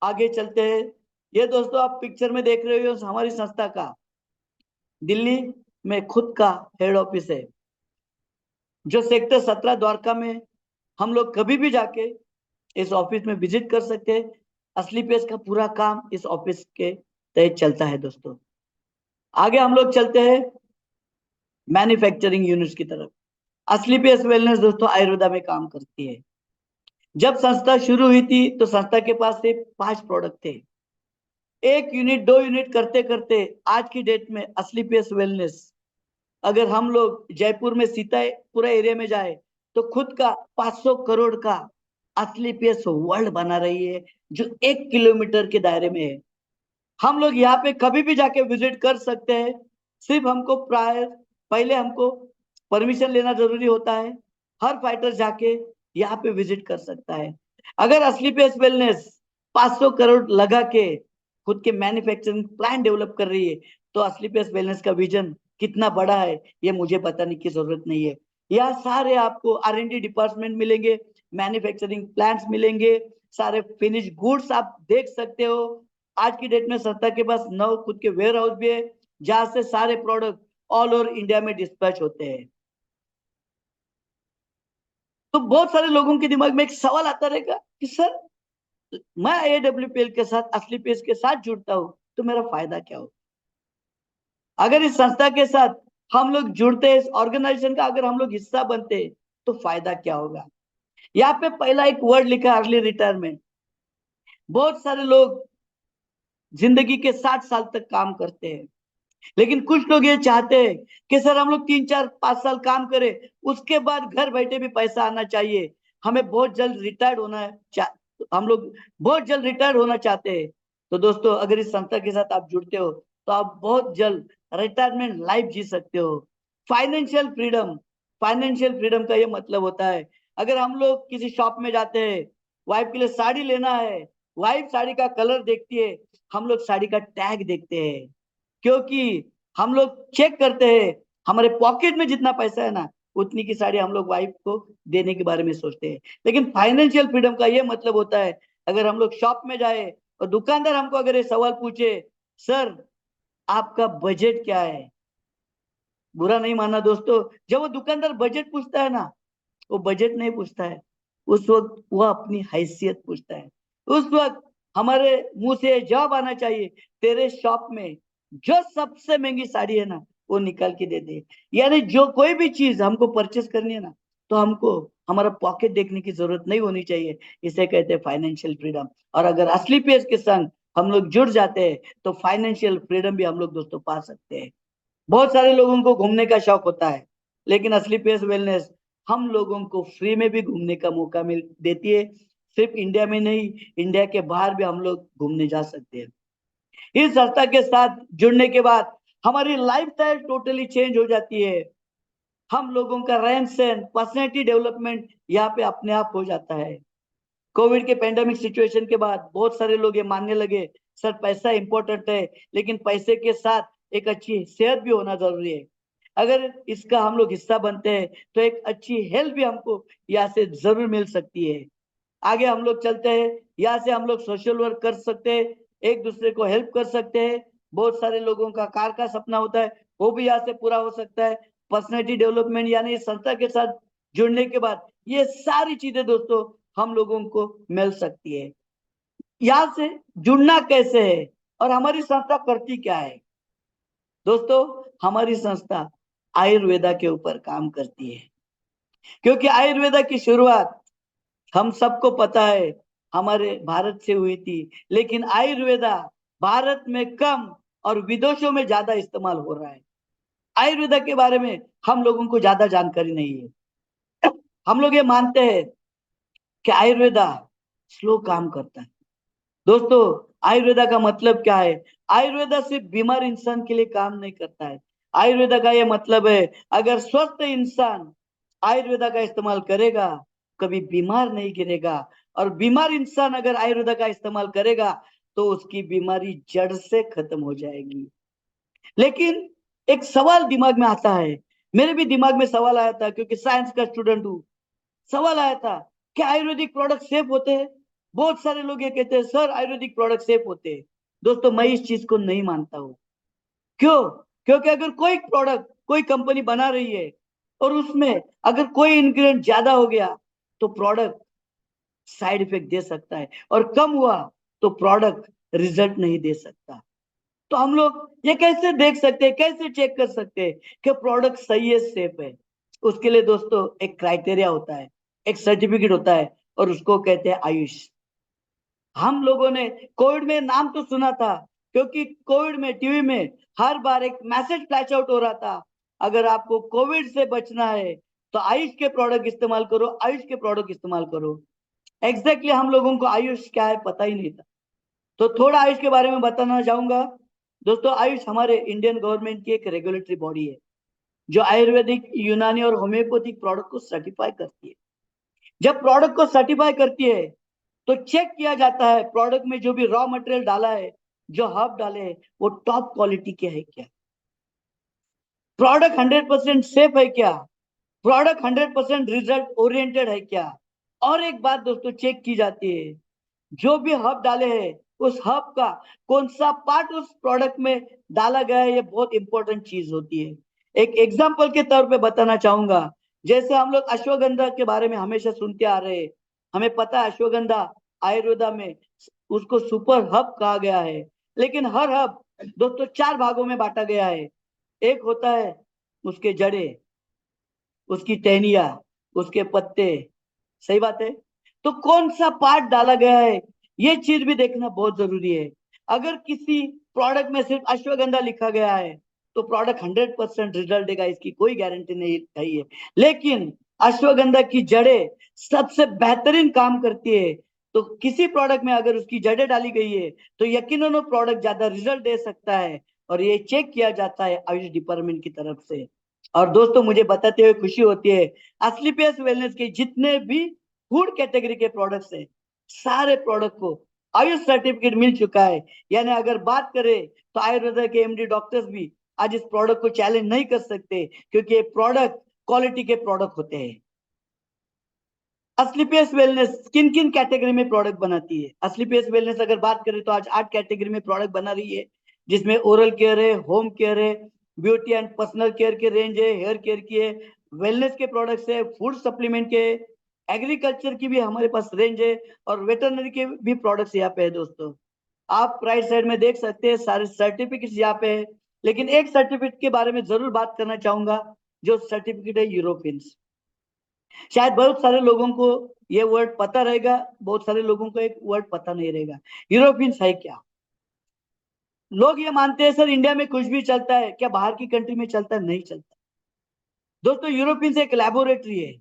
S2: आगे चलते हैं। ये दोस्तों आप पिक्चर में देख रहे हो हमारी संस्था का दिल्ली में खुद का हेड ऑफिस है, जो सेक्टर 17 द्वारका में। हम लोग कभी भी जाके इस ऑफिस में विजिट कर सकते हैं। असली पेस का पूरा काम इस ऑफिस के तहत चलता है दोस्तों। आगे हम लोग चलते हैं मैन्युफैक्चरिंग यूनिट्स की तरफ। असली पेस वेलनेस दोस्तों आयुर्वेदा में काम करती है। जब संस्था शुरू हुई थी तो संस्था के पास सिर्फ 5 प्रोडक्ट थे। 1 यूनिट 2 यूनिट करते करते आज की डेट में असली पेस वेलनेस, अगर हम लोग जयपुर में सीतापुरा एरिया में जाए तो खुद का 500 करोड़ का असली पेस वर्ल्ड बना रही है, जो 1 किलोमीटर के दायरे में है। हम लोग यहाँ पे कभी भी जाके विजिट कर सकते हैं। सिर्फ हमको पहले हमको परमिशन लेना जरूरी होता है। हर फाइटर जाके यहाँ पे विजिट कर सकता है। अगर असली पेस वेलनेस 500 करोड़ लगा के खुद के मैन्युफैक्चरिंग प्लान डेवलप कर रही है तो असली पेस वेलनेस का विजन कितना बड़ा है ये मुझे बताने की जरूरत नहीं है। यहाँ सारे आपको R&D डिपार्टमेंट मिलेंगे, मैन्युफैक्चरिंग प्लांट्स मिलेंगे, सारे फिनिश गुड्स आप देख सकते हो। आज की डेट में संस्था के पास 9 खुद के वेयर हाउस भी है, जहां से सारे प्रोडक्ट ऑल ओवर इंडिया में डिस्पैच होते हैं। तो बहुत सारे लोगों के दिमाग में एक सवाल आता रहेगा कि सर मैं AWPL के साथ असली पेस के साथ जुड़ता हूं तो मेरा फायदा क्या हो। अगर इस संस्था के साथ हम लोग जुड़ते हैं, इस ऑर्गेनाइजेशन का अगर हम लोग हिस्सा बनते हैं तो फायदा क्या होगा। यहाँ पे पहला एक वर्ड लिखा है अर्ली रिटायरमेंट। बहुत सारे लोग जिंदगी के 60 साल तक काम करते हैं, लेकिन कुछ लोग ये चाहते हैं कि सर हम लोग 3 4 5 साल काम करें, उसके बाद घर बैठे भी पैसा आना चाहिए, हमें बहुत जल्द रिटायर्ड हम लोग बहुत जल्द रिटायर्ड होना चाहते हैं। तो दोस्तों अगर इस संस्था के साथ आप जुड़ते हो तो आप बहुत जल्द रिटायरमेंट लाइफ जी सकते हो। फाइनेंशियल फ्रीडम, फाइनेंशियल फ्रीडम का ये मतलब होता है अगर हम लोग किसी शॉप में जाते हैं, वाइफ के लिए साड़ी लेना है, वाइफ साड़ी का कलर देखती है, हम लोग साड़ी का टैग देखते हैं, क्योंकि हम लोग चेक करते हैं हमारे पॉकेट में जितना पैसा है ना उतनी की साड़ी हम लोग वाइफ को देने के बारे में सोचते हैं। लेकिन फाइनेंशियल फ्रीडम का ये मतलब होता है अगर हम लोग शॉप में जाए और दुकानदार हमको अगर ये सवाल पूछे सर आपका बजट क्या है, बुरा नहीं मानना दोस्तों, जब वो दुकानदार बजट पूछता है ना वो बजट नहीं पूछता है, उस वक्त वो अपनी हैसियत पूछता है। उस वक्त हमारे मुंह से जवाब आना चाहिए तेरे शॉप में जो सबसे महंगी साड़ी है ना वो निकाल के देते हैं। यानी जो कोई भी चीज हमको परचेस करनी है ना, तो हमको हमारा पॉकेट देखने की जरूरत नहीं होनी चाहिए। इसे कहते हैं फाइनेंशियल फ्रीडम। और अगर असली पेज के संग हम लोग जुड़ जाते हैं तो फाइनेंशियल फ्रीडम भी हम लोग दोस्तों पा सकते हैं। बहुत सारे लोगों को घूमने का शौक होता है, लेकिन असली पेस वेलनेस हम लोगों को फ्री में भी घूमने का मौका मिल देती है। सिर्फ इंडिया में नहीं, इंडिया के बाहर भी हम लोग घूमने जा सकते हैं। इस संस्था के साथ जुड़ने के बाद हमारी लाइफ स्टाइल टोटली चेंज हो जाती है। हम लोगों का रहन सहन, पर्सनैलिटी डेवलपमेंट यहाँ पे अपने आप हो जाता है। कोविड के पेंडेमिक सिचुएशन के बाद बहुत सारे लोग ये मानने लगे, सर पैसा इंपॉर्टेंट है, लेकिन पैसे के साथ एक अच्छी सेहत भी होना जरूरी है। अगर इसका हम लोग हिस्सा बनते हैं तो एक अच्छी हेल्थ भी हमको यहाँ से जरूर मिल सकती है। आगे हम लोग चलते हैं, यहाँ से हम लोग सोशल वर्क कर सकते हैं, एक दूसरे को हेल्प कर सकते हैं। बहुत सारे लोगों का कार का सपना होता है, वो भी यहाँ से पूरा हो सकता है। पर्सनैलिटी डेवलपमेंट यानी इस संस्था के साथ जुड़ने के बाद ये सारी चीजें दोस्तों हम लोगों को मिल सकती है। यहाँ से जुड़ना कैसे है और हमारी संस्था करती क्या है? दोस्तों, हमारी संस्था आयुर्वेदा के ऊपर काम करती है, क्योंकि आयुर्वेदा की शुरुआत हम सबको पता है हमारे भारत से हुई थी, लेकिन आयुर्वेदा भारत में कम और विदेशों में ज्यादा इस्तेमाल हो रहा है। आयुर्वेदा के बारे में हम लोगों को ज्यादा जानकारी नहीं है। हम लोग ये मानते हैं कि आयुर्वेदा स्लो काम करता है। दोस्तों, आयुर्वेदा का मतलब क्या है? आयुर्वेदा सिर्फ बीमार इंसान के लिए काम नहीं करता है। आयुर्वेदा का ये मतलब है, अगर स्वस्थ इंसान आयुर्वेदा का इस्तेमाल करेगा, कभी बीमार नहीं गिरेगा। और बीमार इंसान अगर आयुर्वेदा का इस्तेमाल करेगा तो उसकी बीमारी जड़ से खत्म हो जाएगी। लेकिन एक सवाल दिमाग में आता है, मेरे भी दिमाग में सवाल आया था, क्योंकि साइंस का स्टूडेंट हूँ। सवाल आया था कि आयुर्वेदिक प्रोडक्ट सेफ होते हैं? बहुत सारे लोग ये कहते हैं सर आयुर्वेदिक प्रोडक्ट सेफ होते हैं। दोस्तों, मैं इस चीज को नहीं मानता हूँ। क्यों? क्योंकि अगर कोई प्रोडक्ट कोई कंपनी बना रही है और उसमें अगर कोई इंग्रेडिएंट ज्यादा हो गया तो प्रोडक्ट साइड इफेक्ट दे सकता है, और कम हुआ तो प्रोडक्ट रिजल्ट नहीं दे सकता। तो हम लोग ये कैसे देख सकते हैं, कैसे चेक कर सकते हैं कि प्रोडक्ट सही है, सेफ है? उसके लिए दोस्तों एक क्राइटेरिया होता है, एक सर्टिफिकेट होता है, और उसको कहते हैं आयुष। हम लोगों ने कोविड में नाम तो सुना था, क्योंकि कोविड में टीवी में हर बार एक मैसेज फ्लैश आउट हो रहा था, अगर आपको कोविड से बचना है तो आयुष के प्रोडक्ट इस्तेमाल करो, आयुष के प्रोडक्ट इस्तेमाल करो। एग्जैक्टली हम लोगों को आयुष क्या है पता ही नहीं था। तो थोड़ा आयुष के बारे में बताना चाहूंगा। दोस्तों, आयुष हमारे इंडियन गवर्नमेंट की एक रेगुलेटरी बॉडी है, जो आयुर्वेदिक, यूनानी और होम्योपैथिक प्रोडक्ट को सर्टिफाई करती है। जब प्रोडक्ट को सर्टिफाई करती है तो चेक किया जाता है प्रोडक्ट में जो भी रॉ मटेरियल डाला है, जो हर्ब डाले हैं, वो टॉप क्वालिटी के है क्या? प्रोडक्ट 100% सेफ है क्या? प्रोडक्ट 100% रिजल्ट ओरिएंटेड है क्या? और एक बात दोस्तों चेक की जाती है, जो भी हर्ब डाले हैं उस हर्ब का कौन सा पार्ट उस प्रोडक्ट में डाला गया है, ये बहुत इंपॉर्टेंट चीज होती है। एक एग्जांपल के तौर पे बताना चाहूंगा, जैसे हम लोग अश्वगंधा के बारे में हमेशा सुनते आ रहे हैं। हमें पता है अश्वगंधा आयुर्वेदा में उसको सुपर हर्ब कहा गया है, लेकिन हर हर्ब दोस्तों 4 भागों में बांटा गया है। एक होता है उसके जड़े, उसकी टहनियां, उसके पत्ते। सही बात है। तो कौन सा पार्ट डाला गया है, ये चीज भी देखना बहुत जरूरी है। अगर किसी प्रोडक्ट में सिर्फ अश्वगंधा लिखा गया है तो प्रोडक्ट 100% रिजल्ट देगा, इसकी कोई गारंटी नहीं है। लेकिन अश्वगंधा की जड़ें सबसे बेहतरीन काम करती है, तो किसी प्रोडक्ट में अगर उसकी जड़ें डाली गई है तो यकीनन वो प्रोडक्ट ज्यादा रिजल्ट दे सकता है, और ये चेक किया जाता है आयुष डिपार्टमेंट की तरफ से। और दोस्तों, मुझे बताते हुए खुशी होती है, असली पेस वेलनेस के जितने भी फूड कैटेगरी के प्रोडक्ट्स है, सारे प्रोडक्ट को आयुष सर्टिफिकेट मिल चुका है। यानी अगर बात करें तो आयुर्वेदा के एमडी डॉक्टर्स भी आज इस प्रोडक्ट को चैलेंज नहीं कर सकते, क्योंकि ये प्रोडक्ट क्वालिटी के प्रोडक्ट होते हैं। असली पेस वेलनेस किन किन कैटेगरी में प्रोडक्ट बनाती है? असली पेस वेलनेस अगर बात करें तो आज 8 कैटेगरी में प्रोडक्ट बना रही है, जिसमें ओरल केयर है, होम केयर है, ब्यूटी एंड पर्सनल केयर के रेंज है, हेयर केयर की है, वेलनेस के प्रोडक्ट्स है, फूड सप्लीमेंट के, एग्रीकल्चर की भी हमारे पास रेंज है, और वेटरनरी के भी प्रोडक्ट्स यहाँ पे है। दोस्तों, आप राइट साइड में देख सकते हैं सारे सर्टिफिकेट्स यहाँ पे है। लेकिन एक सर्टिफिकेट के बारे में जरूर बात करना चाहूंगा, जो सर्टिफिकेट है यूरोपियंस। शायद बहुत सारे लोगों को ये वर्ड पता रहेगा, बहुत सारे लोगों को एक वर्ड पता नहीं रहेगा। यूरोपियंस है क्या? लोग ये मानते हैं सर इंडिया में कुछ भी चलता है, क्या बाहर की कंट्री में चलता है? नहीं चलता दोस्तों। यूरोपियंस एक लेबोरेटरी है,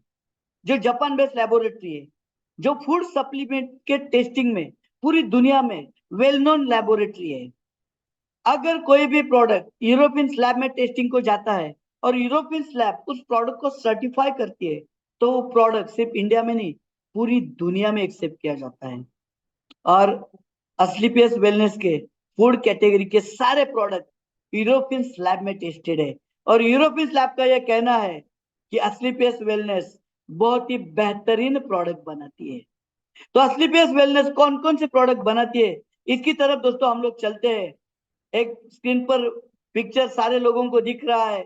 S2: जो जापान बेस्ड लेबोरेटरी है, जो फूड सप्लीमेंट के टेस्टिंग में पूरी दुनिया में वेल नोन लेबोरेटरी है। अगर कोई भी प्रोडक्ट यूरोपियन लैब में टेस्टिंग को जाता है और यूरोपियन लैब उस प्रोडक्ट को सर्टिफाई करती है, तो वो प्रोडक्ट सिर्फ इंडिया में नहीं, पूरी दुनिया में एक्सेप्ट किया जाता है। और असलीपियस वेलनेस के फूड कैटेगरी के सारे प्रोडक्ट यूरोपियन लैब में टेस्टेड है। और यूरोपियन लैब का यह कहना है कि असलीपियस वेलनेस बहुत ही बेहतरीन प्रोडक्ट बनाती है। तो असलीपियस वेलनेस कौन कौन से प्रोडक्ट बनाती है, इसकी तरफ दोस्तों हम लोग चलते हैं। एक स्क्रीन पर पिक्चर सारे लोगों को दिख रहा है।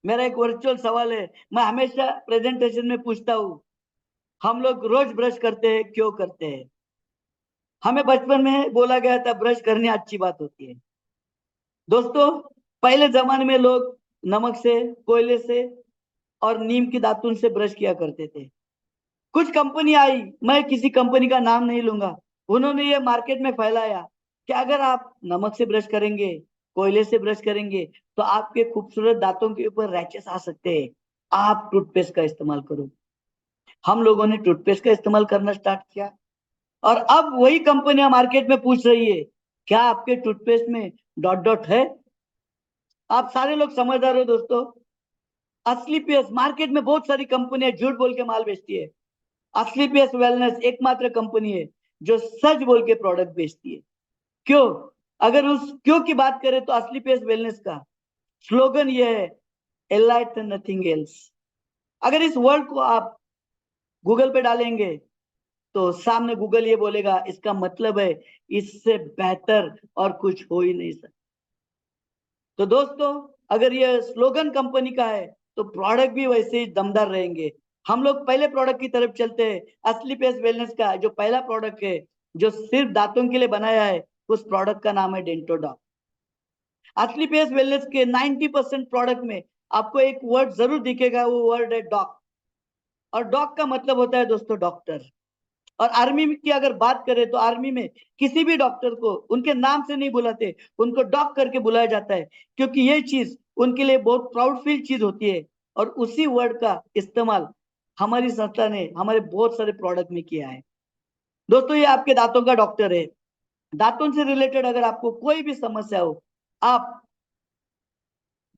S2: मेरा एक वर्चुअल सवाल है, मैं हमेशा प्रेजेंटेशन में पूछता हूँ, हम लोग रोज ब्रश करते हैं, क्यों करते हैं? हमें बचपन में बोला गया था ब्रश करनी अच्छी बात होती है। दोस्तों, पहले जमाने में लोग नमक से, कोयले से और नीम की दातुन से ब्रश किया करते थे। कुछ कंपनी आई, मैं किसी कंपनी का नाम नहीं लूंगा, उन्होंने ये मार्केट में फैलाया कि अगर आप नमक से ब्रश करेंगे, कोयले से ब्रश करेंगे, तो आपके खूबसूरत दांतों के ऊपर रैचेस आ सकते हैं। आप टूथपेस्ट का इस्तेमाल करो। हम लोगों ने टूथपेस्ट का इस्तेमाल करना स्टार्ट किया, और अब वही कंपनियां मार्केट में पूछ रही है, क्या आपके टूथपेस्ट में डॉट डॉट है? आप सारे लोग समझदार हो दोस्तों। असली पेस्ट, मार्केट में बहुत सारी कंपनियां झूठ बोल के माल बेचती है। असलीपियस वेलनेस एकमात्र कंपनी है जो सच बोल के प्रोडक्ट बेचती है। क्यों? अगर उस क्यों की बात करें तो असलीपियस वेलनेस का स्लोगन यह है, एलाइट नथिंग एल्स। अगर इस वर्ड को आप गूगल पे डालेंगे तो सामने गूगल ये बोलेगा, इसका मतलब है इससे बेहतर और कुछ हो ही नहीं सकता। तो दोस्तों, अगर ये स्लोगन कंपनी का है तो प्रोडक्ट भी वैसे ही दमदार रहेंगे। हम लोग पहले प्रोडक्ट की तरफ चलते हैं। असली पेस्ट वेलनेस का जो पहला प्रोडक्ट है, जो सिर्फ दांतों के लिए बनाया है, उस प्रोडक्ट का नाम है डेंटोडॉक। असली पेस्ट वेलनेस के 90% प्रोडक्ट में आपको एक वर्ड जरूर दिखेगा, वो वर्ड है डॉक। और डॉक का मतलब होता है दोस्तों डॉक्टर। और आर्मी की अगर बात करें तो आर्मी में किसी भी डॉक्टर को उनके नाम से नहीं बुलाते, उनको डॉक करके बुलाया जाता है, क्योंकि ये चीज उनके लिए बहुत प्राउड फील चीज होती है। और उसी वर्ड का इस्तेमाल हमारी संस्था ने हमारे बहुत सारे प्रोडक्ट में किया है। दोस्तों, ये आपके दांतों का डॉक्टर है। दांतों से रिलेटेड अगर आपको कोई भी समस्या हो, आप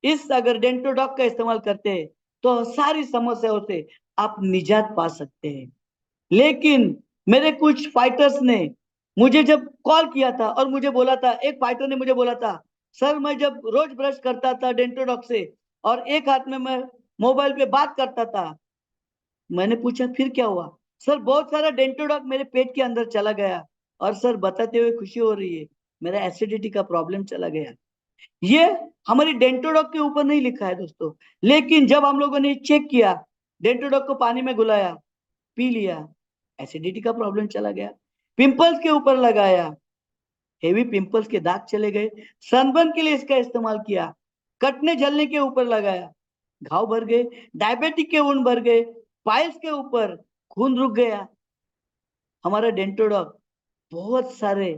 S2: इस अगर डेंटोडॉक का इस्तेमाल करते हैं तो सारी समस्याओं से आप निजात पा सकते हैं। लेकिन मेरे कुछ फाइटर्स ने मुझे जब कॉल किया था और मुझे बोला था, एक फाइटर ने मुझे बोला था, सर मैं जब रोज ब्रश करता था डेंटोडॉक से और एक हाथ में मैं मोबाइल पे बात करता था। मैंने पूछा फिर क्या हुआ? सर बहुत सारा डेंटोडॉक मेरे पेट के अंदर चला गया, और सर बताते हुए खुशी हो रही है, मेरा एसिडिटी का प्रॉब्लम चला गया। ये हमारी डेंटोडॉक के ऊपर नहीं लिखा है दोस्तों, लेकिन जब हम लोगों ने चेक किया, डेंटोडॉक को पानी में घुलाया, पी लिया, एसिडिटी का प्रॉब्लम चला गया। पिंपल्स के ऊपर लगाया, हेवी पिंपल्स के दाग चले गए। सनबर्न के लिए इसका इस्तेमाल किया, कटने जलने के ऊपर लगाया, घाव भर गए। डायबिटिक के वुंड भर गए, पाइल्स के ऊपर खून रुक गया। हमारा डेंटोडॉक बहुत सारे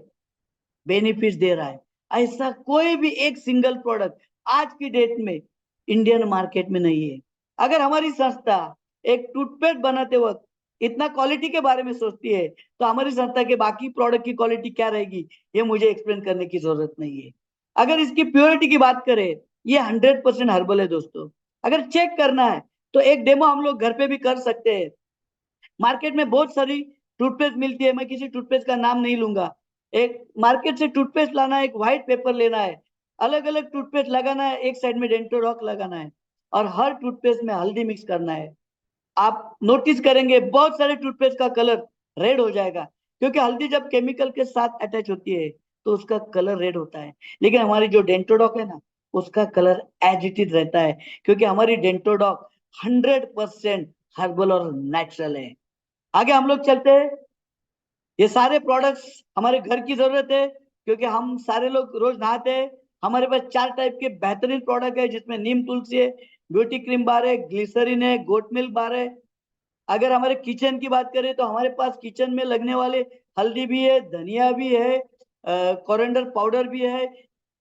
S2: बेनिफिट्स दे रहा है। ऐसा कोई भी एक सिंगल प्रोडक्ट आज की डेट में इंडियन मार्केट में नहीं है। अगर हमारी संस्था एक टूथपेस्ट बनाते वक्त इतना क्वालिटी के बारे में सोचती है, तो हमारी संस्था के बाकी प्रोडक्ट की क्वालिटी क्या रहेगी, ये मुझे एक्सप्लेन करने की जरूरत नहीं है। अगर इसकी प्योरिटी की बात करें, ये 100% हर्बल है दोस्तों। अगर चेक करना है तो एक डेमो हम लोग घर पे भी कर सकते हैं। मार्केट में बहुत सारी टूथपेस्ट मिलती है, मैं किसी टूथपेस्ट का नाम नहीं लूंगा। एक मार्केट से टूथपेस्ट लाना है, एक व्हाइट पेपर लेना है, अलग अलग टूथपेस्ट लगाना है, एक साइड में डेंटोडॉक लगाना है, और हर टूथपेस्ट में हल्दी मिक्स करना है। आप नोटिस करेंगे बहुत सारे टूथपेस्ट का कलर रेड हो जाएगा, क्योंकि हल्दी जब केमिकल के साथ अटैच होती है तो उसका कलर रेड होता है। लेकिन हमारी जो डेंटोडॉक है ना, उसका कलर एज इट इज रहता है, क्योंकि हमारी डेंटोडॉक 100% हर्बल और नेचुरल है। आगे हम लोग चलते हैं। ये सारे प्रोडक्ट्स हमारे घर की जरूरत है, क्योंकि हम सारे लोग रोज नहाते हैं, हमारे पास 4 टाइप के बेहतरीन प्रोडक्ट है, जिसमें नीम तुलसी है, ब्यूटी क्रीम बार है, ग्लिसरीन है, गोट मिल्क बार है। अगर हमारे किचन की बात करें तो हमारे पास किचन में लगने वाले हल्दी भी है, धनिया भी है, कोरिएंडर पाउडर भी है,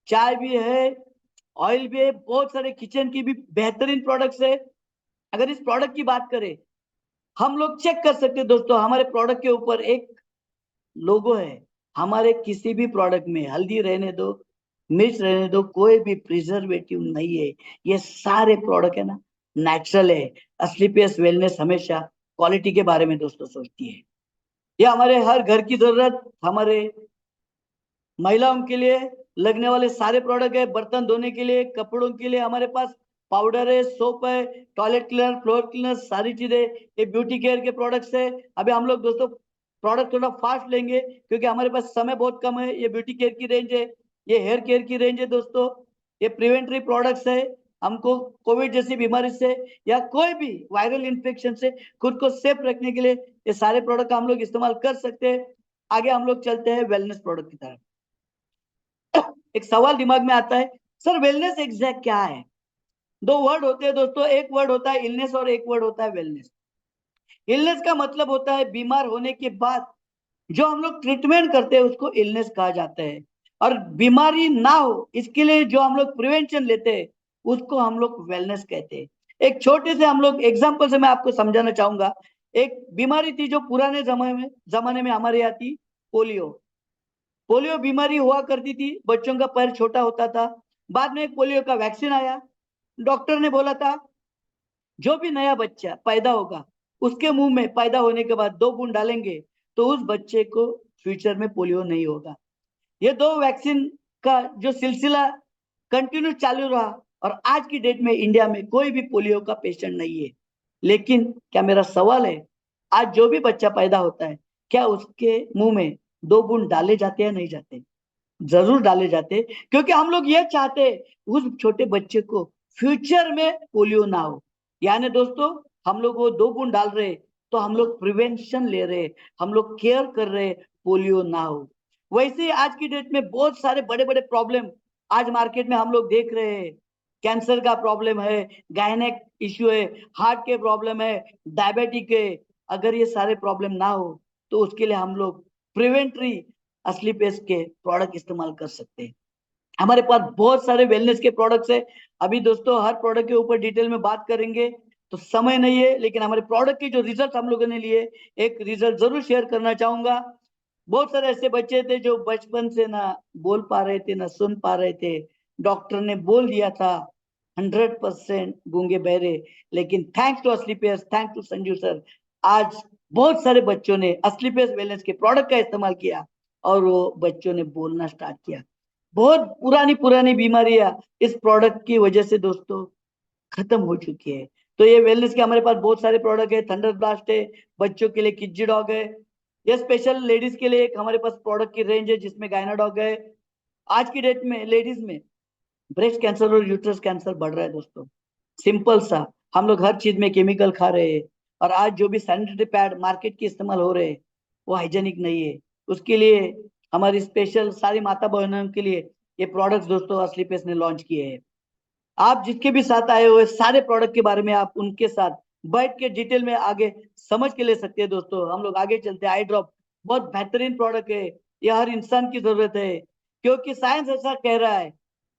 S2: चाय भी है, ऑयल भी है, बहुत सारे किचन की भी बेहतरीन प्रोडक्ट्स है। अगर इस प्रोडक्ट की बात करें, हम लोग चेक कर सकते हैं दोस्तों, हमारे प्रोडक्ट के ऊपर एक लोगो है। हमारे किसी भी प्रोडक्ट में हल्दी रहने दो, मिर्च रहने दो, कोई भी प्रिजर्वेटिव नहीं है। ये सारे प्रोडक्ट है ना, नेचुरल है। असलीपियस वेलनेस हमेशा क्वालिटी के बारे में दोस्तों सोचती है। ये हमारे हर घर की जरूरत, हमारे महिलाओं के लिए लगने वाले सारे प्रोडक्ट है। बर्तन धोने के लिए, कपड़ों के लिए हमारे पास पाउडर है, सोप है, टॉयलेट क्लीनर, फ्लोर क्लीनर, सारी चीजें। ये ब्यूटी केयर के प्रोडक्ट्स है। अभी हम लोग दोस्तों प्रोडक्ट थोड़ा फास्ट लेंगे क्योंकि हमारे पास समय बहुत कम है। ये ब्यूटी केयर की रेंज है, ये हेयर केयर की रेंज है दोस्तों। ये प्रिवेंटरी प्रोडक्ट्स है। हमको कोविड जैसी बीमारी से या कोई भी वायरल इन्फेक्शन से खुद को सेफ रखने के लिए ये सारे प्रोडक्ट हम लोग इस्तेमाल कर सकते हैं। आगे हम लोग चलते हैं वेलनेस प्रोडक्ट की तरफ। एक सवाल दिमाग में आता है, सर वेलनेस एग्जैक्ट क्या है? 2 वर्ड होते हैं दोस्तों, एक वर्ड होता है इलनेस और एक वर्ड होता है वेलनेस। इलनेस का मतलब होता है बीमार होने के बाद जो हम लोग ट्रीटमेंट करते हैं उसको इलनेस कहा जाता है। और बीमारी ना हो इसके लिए जो हम लोग प्रिवेंशन लेते हैं उसको हम लोग वेलनेस कहते हैं। एक छोटे से हम लोग एग्जाम्पल से मैं आपको समझाना चाहूंगा। एक बीमारी थी जो पुराने जमाने में हमारे यहाँ थी, पोलियो। पोलियो बीमारी हुआ करती थी, बच्चों का पैर छोटा होता था। बाद में एक पोलियो का वैक्सीन आया। डॉक्टर ने बोला था जो भी नया बच्चा पैदा होगा उसके मुंह में पैदा होने के बाद 2 बूंद डालेंगे तो उस बच्चे को फ्यूचर में पोलियो नहीं होगा। ये 2 वैक्सीन का जो सिलसिला कंटिन्यू चालू रहा और आज की डेट में इंडिया में कोई भी पोलियो का पेशेंट नहीं है। लेकिन क्या मेरा सवाल है, आज जो भी बच्चा पैदा होता है क्या उसके मुंह में 2 बूंद डाले जाते हैं? नहीं जाते? जरूर डाले जाते, क्योंकि हम लोग ये चाहते हैं उस छोटे बच्चे को फ्यूचर में पोलियो ना हो। यानी दोस्तों हम लोग वो 2 बूंद डाल रहे तो हम लोग प्रिवेंशन ले रहे, हम लोग केयर कर रहे, पोलियो ना हो। वैसे ही आज की डेट में बहुत सारे बड़े बड़े प्रॉब्लम आज मार्केट में हम लोग देख रहे हैं। कैंसर का प्रॉब्लम है, गायनेक इश्यू है, हार्ट के प्रॉब्लम है, डायबिटिक है। अगर ये सारे प्रॉब्लम ना हो तो उसके लिए हम लोग प्रिवेंटरी असली पेस्ट के प्रोडक्ट इस्तेमाल कर सकते हैं। हमारे पास बहुत सारे वेलनेस के प्रोडक्ट्स है। अभी दोस्तों हर प्रोडक्ट के ऊपर डिटेल में बात करेंगे तो समय नहीं है, लेकिन हमारे प्रोडक्ट के जो रिजल्ट हम लोगों ने लिए, एक रिजल्ट जरूर शेयर करना चाहूंगा। बहुत सारे ऐसे बच्चे थे जो बचपन से ना बोल पा रहे थे ना सुन पा रहे थे। डॉक्टर ने बोल दिया था 100% गूंगे बहरे, लेकिन थैंक्स टू असली paste, thanks to Sanju sir, आज बहुत सारे बच्चों ने असली पेस्ट वेलनेस के प्रोडक्ट का इस्तेमाल किया और वो बच्चों ने बोलना स्टार्ट किया। बहुत पुरानी पुरानी बीमारियां इस प्रोडक्ट की वजह से दोस्तों खत्म हो चुकी है। तो ये वेलनेस के हमारे पास बहुत सारे प्रोडक्ट है। थंडर ब्लास्ट है, बच्चों के लिए किड्जी डॉग है। ये स्पेशल लेडीज के लिए एक हमारे पास प्रोडक्ट की रेंज है जिसमें गायना डॉग है। आज की डेट में लेडीज में ब्रेस्ट कैंसर और यूट्रस कैंसर बढ़ रहा है दोस्तों। सिंपल सा, हम लोग हर चीज में केमिकल खा रहे हैं और आज जो भी सैनिटरी पैड मार्केट के इस्तेमाल हो रहे हैं वो हाइजेनिक नहीं है। उसके लिए हमारी स्पेशल सारी माता बहनों के लिए ये प्रोडक्ट्स दोस्तों असली पेस्ट ने लॉन्च किए हैं। आप जिसके भी साथ आए हुए सारे प्रोडक्ट के बारे में आप उनके साथ बैठ के डिटेल में आगे समझ के ले सकते हैं दोस्तों। हम लोग आगे चलते हैं। आई ड्रॉप बहुत बेहतरीन प्रोडक्ट है, ये हर इंसान की जरूरत है, क्योंकि साइंस ऐसा कह रहा है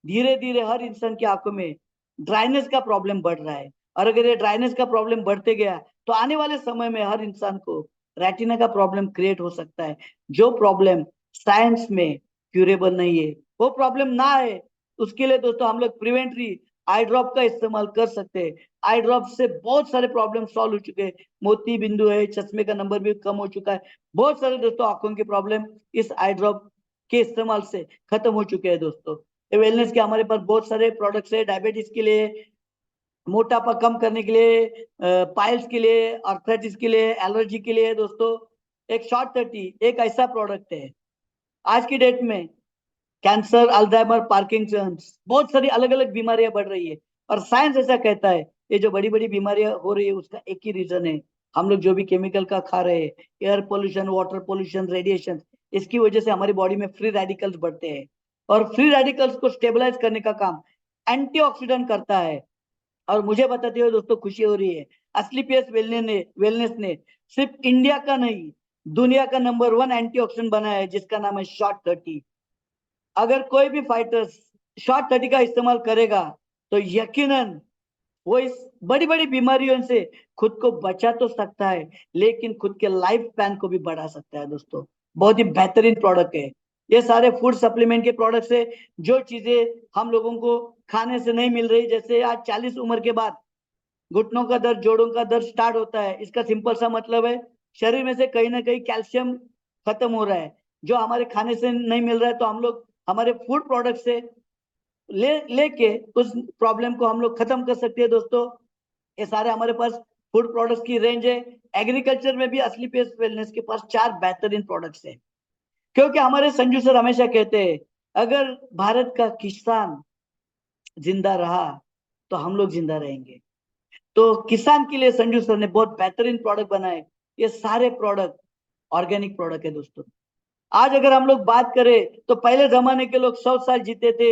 S2: धीरे धीरे हर इंसान की आंखों में ड्राइनेस का प्रॉब्लम बढ़ रहा है। और अगर ये ड्राइनेस का प्रॉब्लम बढ़ते गया तो आने वाले समय में हर इंसान को रेटिना का प्रॉब्लम क्रिएट हो सकता है, जो प्रॉब्लम साइंस में क्यूरेबल नहीं है। वो प्रॉब्लम ना आए उसके लिए दोस्तों हम लोग प्रिवेंटरी आई ड्रॉप का इस्तेमाल कर सकते हैं। आई ड्रॉप से बहुत सारे प्रॉब्लम सॉल्व हो चुके हैं। मोती बिंदु है, चश्मे का नंबर भी कम हो चुका है। बहुत सारे दोस्तों आंखों के प्रॉब्लम इस आई ड्रॉप के इस्तेमाल से खत्म हो चुके हैं दोस्तों। ये वेलनेस के हमारे पास बहुत सारे प्रोडक्ट्स है, डायबिटीज के लिए, मोटापा कम करने के लिए, पाइल्स के लिए, आर्थराइटिस के लिए, एलर्जी के लिए दोस्तों। एक शॉर्ट 30 एक ऐसा प्रोडक्ट है आज की डेट में कैंसर, अल्जाइमर, पार्किंसंस, बहुत सारी अलग अलग बीमारियां बढ़ रही है और साइंस ऐसा कहता है ये जो बड़ी बड़ी बीमारियां हो रही है उसका एक ही रीजन है, हम लोग जो भी केमिकल का खा रहे हैं, air pollution, water pollution, radiation, इसकी वजह से हमारी बॉडी में फ्री रेडिकल्स बढ़ते हैं। और फ्री रेडिकल्स को स्टेबलाइज करने का काम एंटीऑक्सीडेंट करता है। और मुझे बताते हुए दोस्तों खुशी हो रही है, असली पीएस वेलनेस ने सिर्फ इंडिया का नहीं, दुनिया का नंबर 1 एंटीऑक्सीडेंट बनाया है, जिसका नाम है शॉर्ट 30। अगर कोई भी फाइटर शॉर्ट 30 का इस्तेमाल करेगा तो यकीनन वो इस बड़ी बड़ी बीमारियों से खुद को बचा तो सकता है, लेकिन खुद के लाइफ स्पैन को भी बढ़ा सकता है। दोस्तों बहुत ही बेहतरीन प्रोडक्ट है। ये सारे फूड सप्लीमेंट के प्रोडक्ट्स है, जो चीजें हम लोगों को खाने से नहीं मिल रही। जैसे आज 40 उम्र के बाद घुटनों का दर्द, जोड़ों का दर्द स्टार्ट होता है। इसका सिंपल सा मतलब है शरीर में से कहीं ना कहीं कैल्शियम खत्म हो रहा है, जो हमारे खाने से नहीं मिल रहा है। तो हम लोग हमारे फूड प्रोडक्ट से लेके उस प्रॉब्लम को हम लोग खत्म कर सकते हैं। दोस्तों ये सारे हमारे पास फूड प्रोडक्ट्स की रेंज है। एग्रीकल्चर में भी असली पेस वेलनेस के पास 4 बेहतरीन प्रोडक्ट्स है, क्योंकि हमारे संजू सर हमेशा कहते हैं अगर भारत का किसान जिंदा रहा तो हम लोग जिंदा रहेंगे। तो किसान के लिए संजू सर ने बहुत बेहतरीन प्रोडक्ट बनाए। ये सारे प्रोडक्ट ऑर्गेनिक प्रोडक्ट है। दोस्तों आज अगर हम लोग बात करें तो पहले जमाने के लोग 100 साल जीते थे,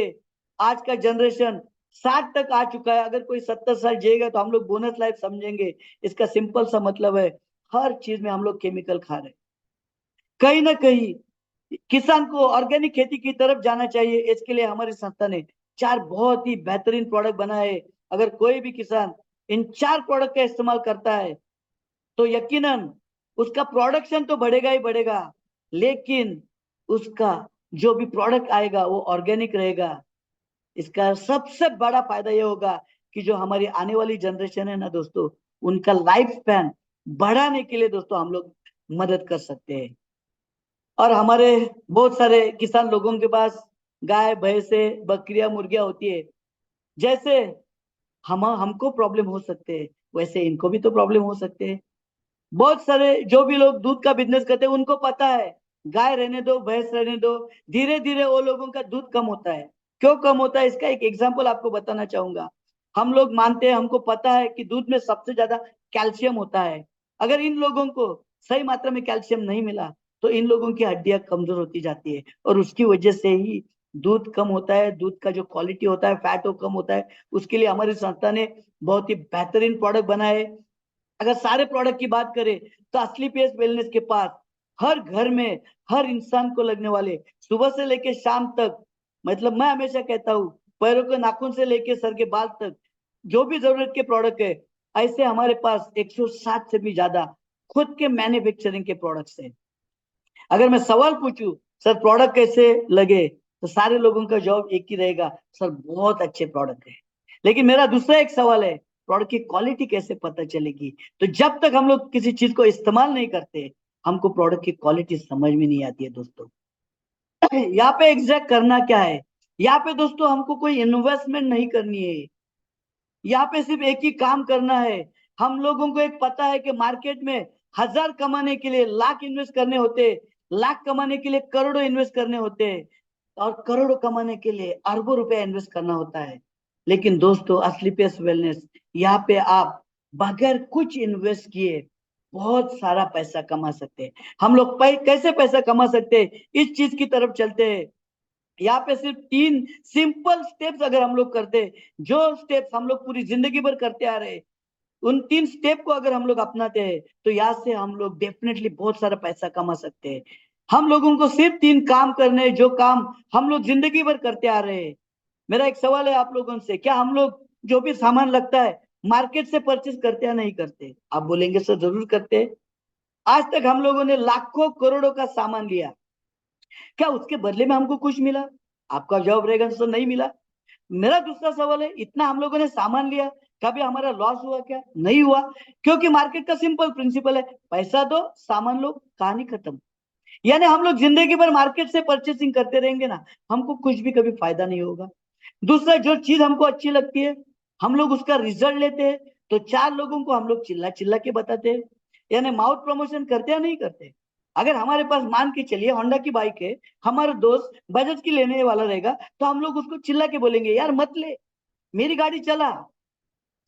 S2: आज का जनरेशन 60 तक आ चुका है। अगर कोई 70 साल जिएगा तो हम लोग बोनस लाइफ समझेंगे। इसका सिंपल सा मतलब है हर चीज में हम लोग केमिकल खा रहे हैं। कहीं ना कहीं किसान को ऑर्गेनिक खेती की तरफ जाना चाहिए। इसके लिए हमारी संस्था ने 4 बहुत ही बेहतरीन प्रोडक्ट बनाए। अगर कोई भी किसान इन 4 प्रोडक्ट का इस्तेमाल करता है तो यकीनन उसका प्रोडक्शन तो बढ़ेगा ही बढ़ेगा, लेकिन उसका जो भी प्रोडक्ट आएगा वो ऑर्गेनिक रहेगा। इसका सबसे बड़ा फायदा ये होगा कि जो हमारी आने वाली जनरेशन है ना दोस्तों, उनका लाइफ स्पैन बढ़ाने के लिए दोस्तों हम लोग मदद कर सकते हैं। और हमारे बहुत सारे किसान लोगों के पास गाय भैंसे बकरियां मुर्गियां होती है। जैसे हमको प्रॉब्लम हो सकते हैं, वैसे इनको भी तो प्रॉब्लम हो सकते हैं। बहुत सारे जो भी लोग दूध का बिजनेस करते हैं उनको पता है गाय रहने दो भैंस रहने दो, धीरे धीरे वो लोगों का दूध कम होता है। क्यों कम होता है इसका एक एग्जांपल आपको बताना चाहूंगा। हम लोग मानते हैं, हमको पता है कि दूध में सबसे ज्यादा कैल्शियम होता है। अगर इन लोगों को सही मात्रा में कैल्शियम नहीं मिला तो इन लोगों की हड्डियां कमजोर होती जाती है, और उसकी वजह से ही दूध कम होता है। दूध का जो क्वालिटी होता है, फैट वो कम होता है। उसके लिए हमारी संस्था ने बहुत ही बेहतरीन प्रोडक्ट बनाए। अगर सारे प्रोडक्ट की बात करें तो असली पेस वेलनेस के पास हर घर में हर इंसान को लगने वाले सुबह से लेकर शाम तक, मतलब मैं हमेशा कहता हूँ पैरों के नाखून से लेकर सर के बाल तक जो भी जरूरत के प्रोडक्ट है, ऐसे हमारे पास 160 से भी ज्यादा खुद के मैन्युफैक्चरिंग के प्रोडक्ट्स हैं। अगर मैं सवाल पूछूं सर प्रोडक्ट कैसे लगे, तो सारे लोगों का जवाब एक ही रहेगा, सर बहुत अच्छे प्रोडक्ट है। लेकिन मेरा दूसरा एक सवाल है, प्रोडक्ट की क्वालिटी कैसे पता चलेगी? तो जब तक हम लोग किसी चीज को इस्तेमाल नहीं करते हमको प्रोडक्ट की क्वालिटी समझ में नहीं आती है। दोस्तों यहाँ पे एग्जैक्ट करना क्या है, यहाँ पे दोस्तों हमको कोई इन्वेस्टमेंट नहीं करनी है। यहाँ पे सिर्फ एक ही काम करना है। हम लोगों को एक पता है कि मार्केट में 1000 कमाने के लिए लाख इन्वेस्ट करने होते, लाख कमाने के लिए करोड़ों इन्वेस्ट करने होते, और करोड़ों कमाने के लिए अरबों रुपए इन्वेस्ट करना होता है। लेकिन दोस्तों असली पेस वेलनेस, यहाँ पे आप बगैर कुछ इन्वेस्ट किए बहुत सारा पैसा कमा सकते हैं। हम लोग कैसे पैसा कमा सकते हैं, इस चीज की तरफ चलते हैं। यहाँ पे सिर्फ 3 सिंपल स्टेप्स अगर हम लोग करते, जो स्टेप्स हम लोग पूरी जिंदगी भर करते आ रहे, उन 3 स्टेप को अगर हम लोग अपनाते हैं तो यहाँ से हम लोग डेफिनेटली बहुत सारा पैसा कमा सकते हैं। हम लोगों को सिर्फ 3 काम करने हैं, जो काम हम लोग जिंदगी भर करते आ रहे हैं। मेरा एक सवाल है आप लोगों से, क्या हम लोग जो भी सामान लगता है मार्केट से परचेज करते या नहीं करते? आप बोलेंगे सर जरूर करते हैं। आज तक हम लोगों ने लाखों करोड़ों का सामान लिया, क्या उसके बदले में हमको कुछ मिला? आपका जवाब रहेगा सर नहीं मिला। मेरा दूसरा सवाल है, इतना हम लोगों ने सामान लिया, कभी हमारा लॉस हुआ क्या? नहीं हुआ, क्योंकि मार्केट का सिंपल प्रिंसिपल है, पैसा दो सामान लो, कहानी खत्म। यानी हम लोग जिंदगी भर मार्केट से परचेसिंग करते रहेंगे ना, हमको कुछ भी कभी फायदा नहीं होगा। दूसरा, जो चीज हमको अच्छी लगती है हम लोग उसका रिजल्ट लेते हैं, तो 4 लोगों को हम लोग चिल्ला चिल्ला के बताते हैं, यानी माउथ प्रमोशन करते या नहीं करते? अगर हमारे पास मान के चलिए होंडा की बाइक है, हमारा दोस्त बजाज की लेने वाला रहेगा, तो हम लोग उसको चिल्ला के बोलेंगे यार मत ले, मेरी गाड़ी चला,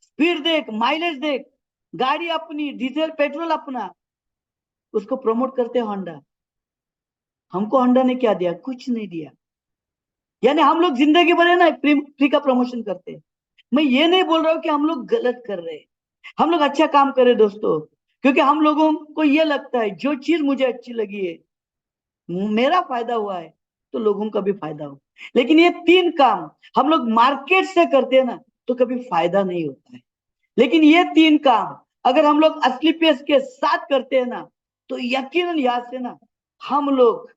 S2: स्पीड देख, माइलेज देख, गाड़ी अपनी, डीजल पेट्रोल अपना। उसको प्रमोट करते हैं होंडा। हमको होंडा ने क्या दिया? कुछ नहीं दिया। यानी हम लोग जिंदगी भर है ना फ्री का प्रमोशन करते हैं। मैं ये नहीं बोल रहा हूँ कि हम लोग गलत कर रहे हैं, हम लोग अच्छा काम कर रहे हैं दोस्तों, क्योंकि हम लोगों को ये लगता है जो चीज मुझे अच्छी लगी है, मेरा फायदा हुआ है, तो लोगों का भी फायदा हो। लेकिन ये तीन काम हम लोग मार्केट से करते हैं ना, तो कभी फायदा नहीं होता है। लेकिन ये तीन काम अगर हम लोग असली पेश के साथ करते हैं ना, तो यकीनन यहाँ से ना हम लोग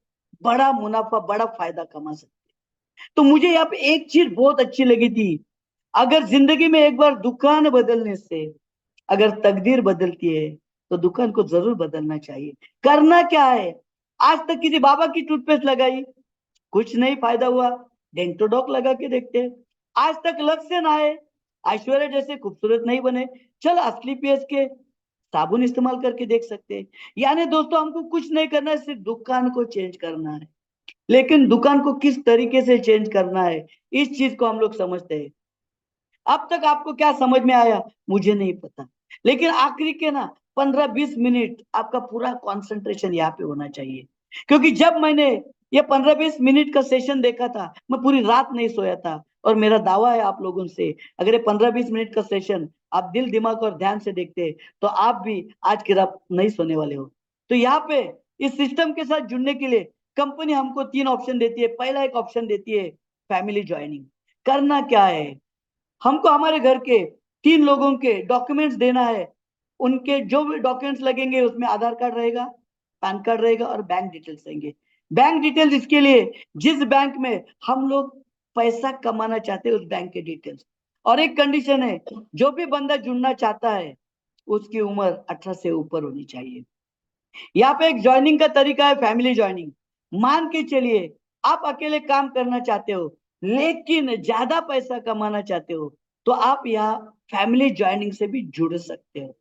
S2: बड़ा मुनाफा, बड़ा फायदा कमा सकते हैं। तो मुझे यहाँ पे एक चीज बहुत अच्छी लगी थी, अगर जिंदगी में एक बार दुकान बदलने से अगर तकदीर बदलती है, तो दुकान को जरूर बदलना चाहिए। करना क्या है, आज तक किसी बाबा की टूथपेस्ट लगाई, कुछ नहीं फायदा हुआ, डेंटोडॉक लगा के देखते हैं। आज तक लक्ष्य से ना आए, ऐश्वर्या जैसे खूबसूरत नहीं बने, चल असली पेश के साबुन इस्तेमाल करके देख सकते हैं। यानी दोस्तों हमको कुछ नहीं करना है, सिर्फ दुकान को चेंज करना है। लेकिन दुकान को किस तरीके से चेंज करना है, इस चीज को हम लोग समझते हैं। अब तक आपको क्या समझ में आया मुझे नहीं पता, लेकिन आखिरी के ना 15-20 मिनट आपका पूरा कंसंट्रेशन यहाँ पे होना चाहिए। क्योंकि जब मैंने ये 15-20 मिनट का सेशन देखा था, मैं पूरी रात नहीं सोया था। और मेरा दावा है आप लोगों से, अगर ये 15-20 मिनट का सेशन आप दिल दिमाग और ध्यान से देखते, तो आप भी आज की रात नहीं सोने वाले हो। तो यहाँ पे इस सिस्टम के साथ जुड़ने के लिए कंपनी हमको 3 ऑप्शन देती है। पहला एक ऑप्शन देती है फैमिली ज्वाइनिंग। करना क्या है, हमको हमारे घर के 3 लोगों के डॉक्यूमेंट्स देना है। उनके जो भी डॉक्यूमेंट्स लगेंगे उसमें आधार कार्ड रहेगा, पैन कार्ड रहेगा और बैंक डिटेल्स रहेंगे। बैंक डिटेल्स इसके लिए जिस बैंक में हम लोग पैसा कमाना चाहते हैं उस बैंक के डिटेल्स। और एक कंडीशन है, जो भी बंदा जुड़ना चाहता है उसकी उम्र 18 से ऊपर होनी चाहिए। यहाँ पे एक ज्वाइनिंग का तरीका है फैमिली ज्वाइनिंग। मान के चलिए आप अकेले काम करना चाहते हो, लेकिन ज्यादा पैसा कमाना चाहते हो, तो आप यहाँ फैमिली ज्वाइनिंग से भी जुड़ सकते हो।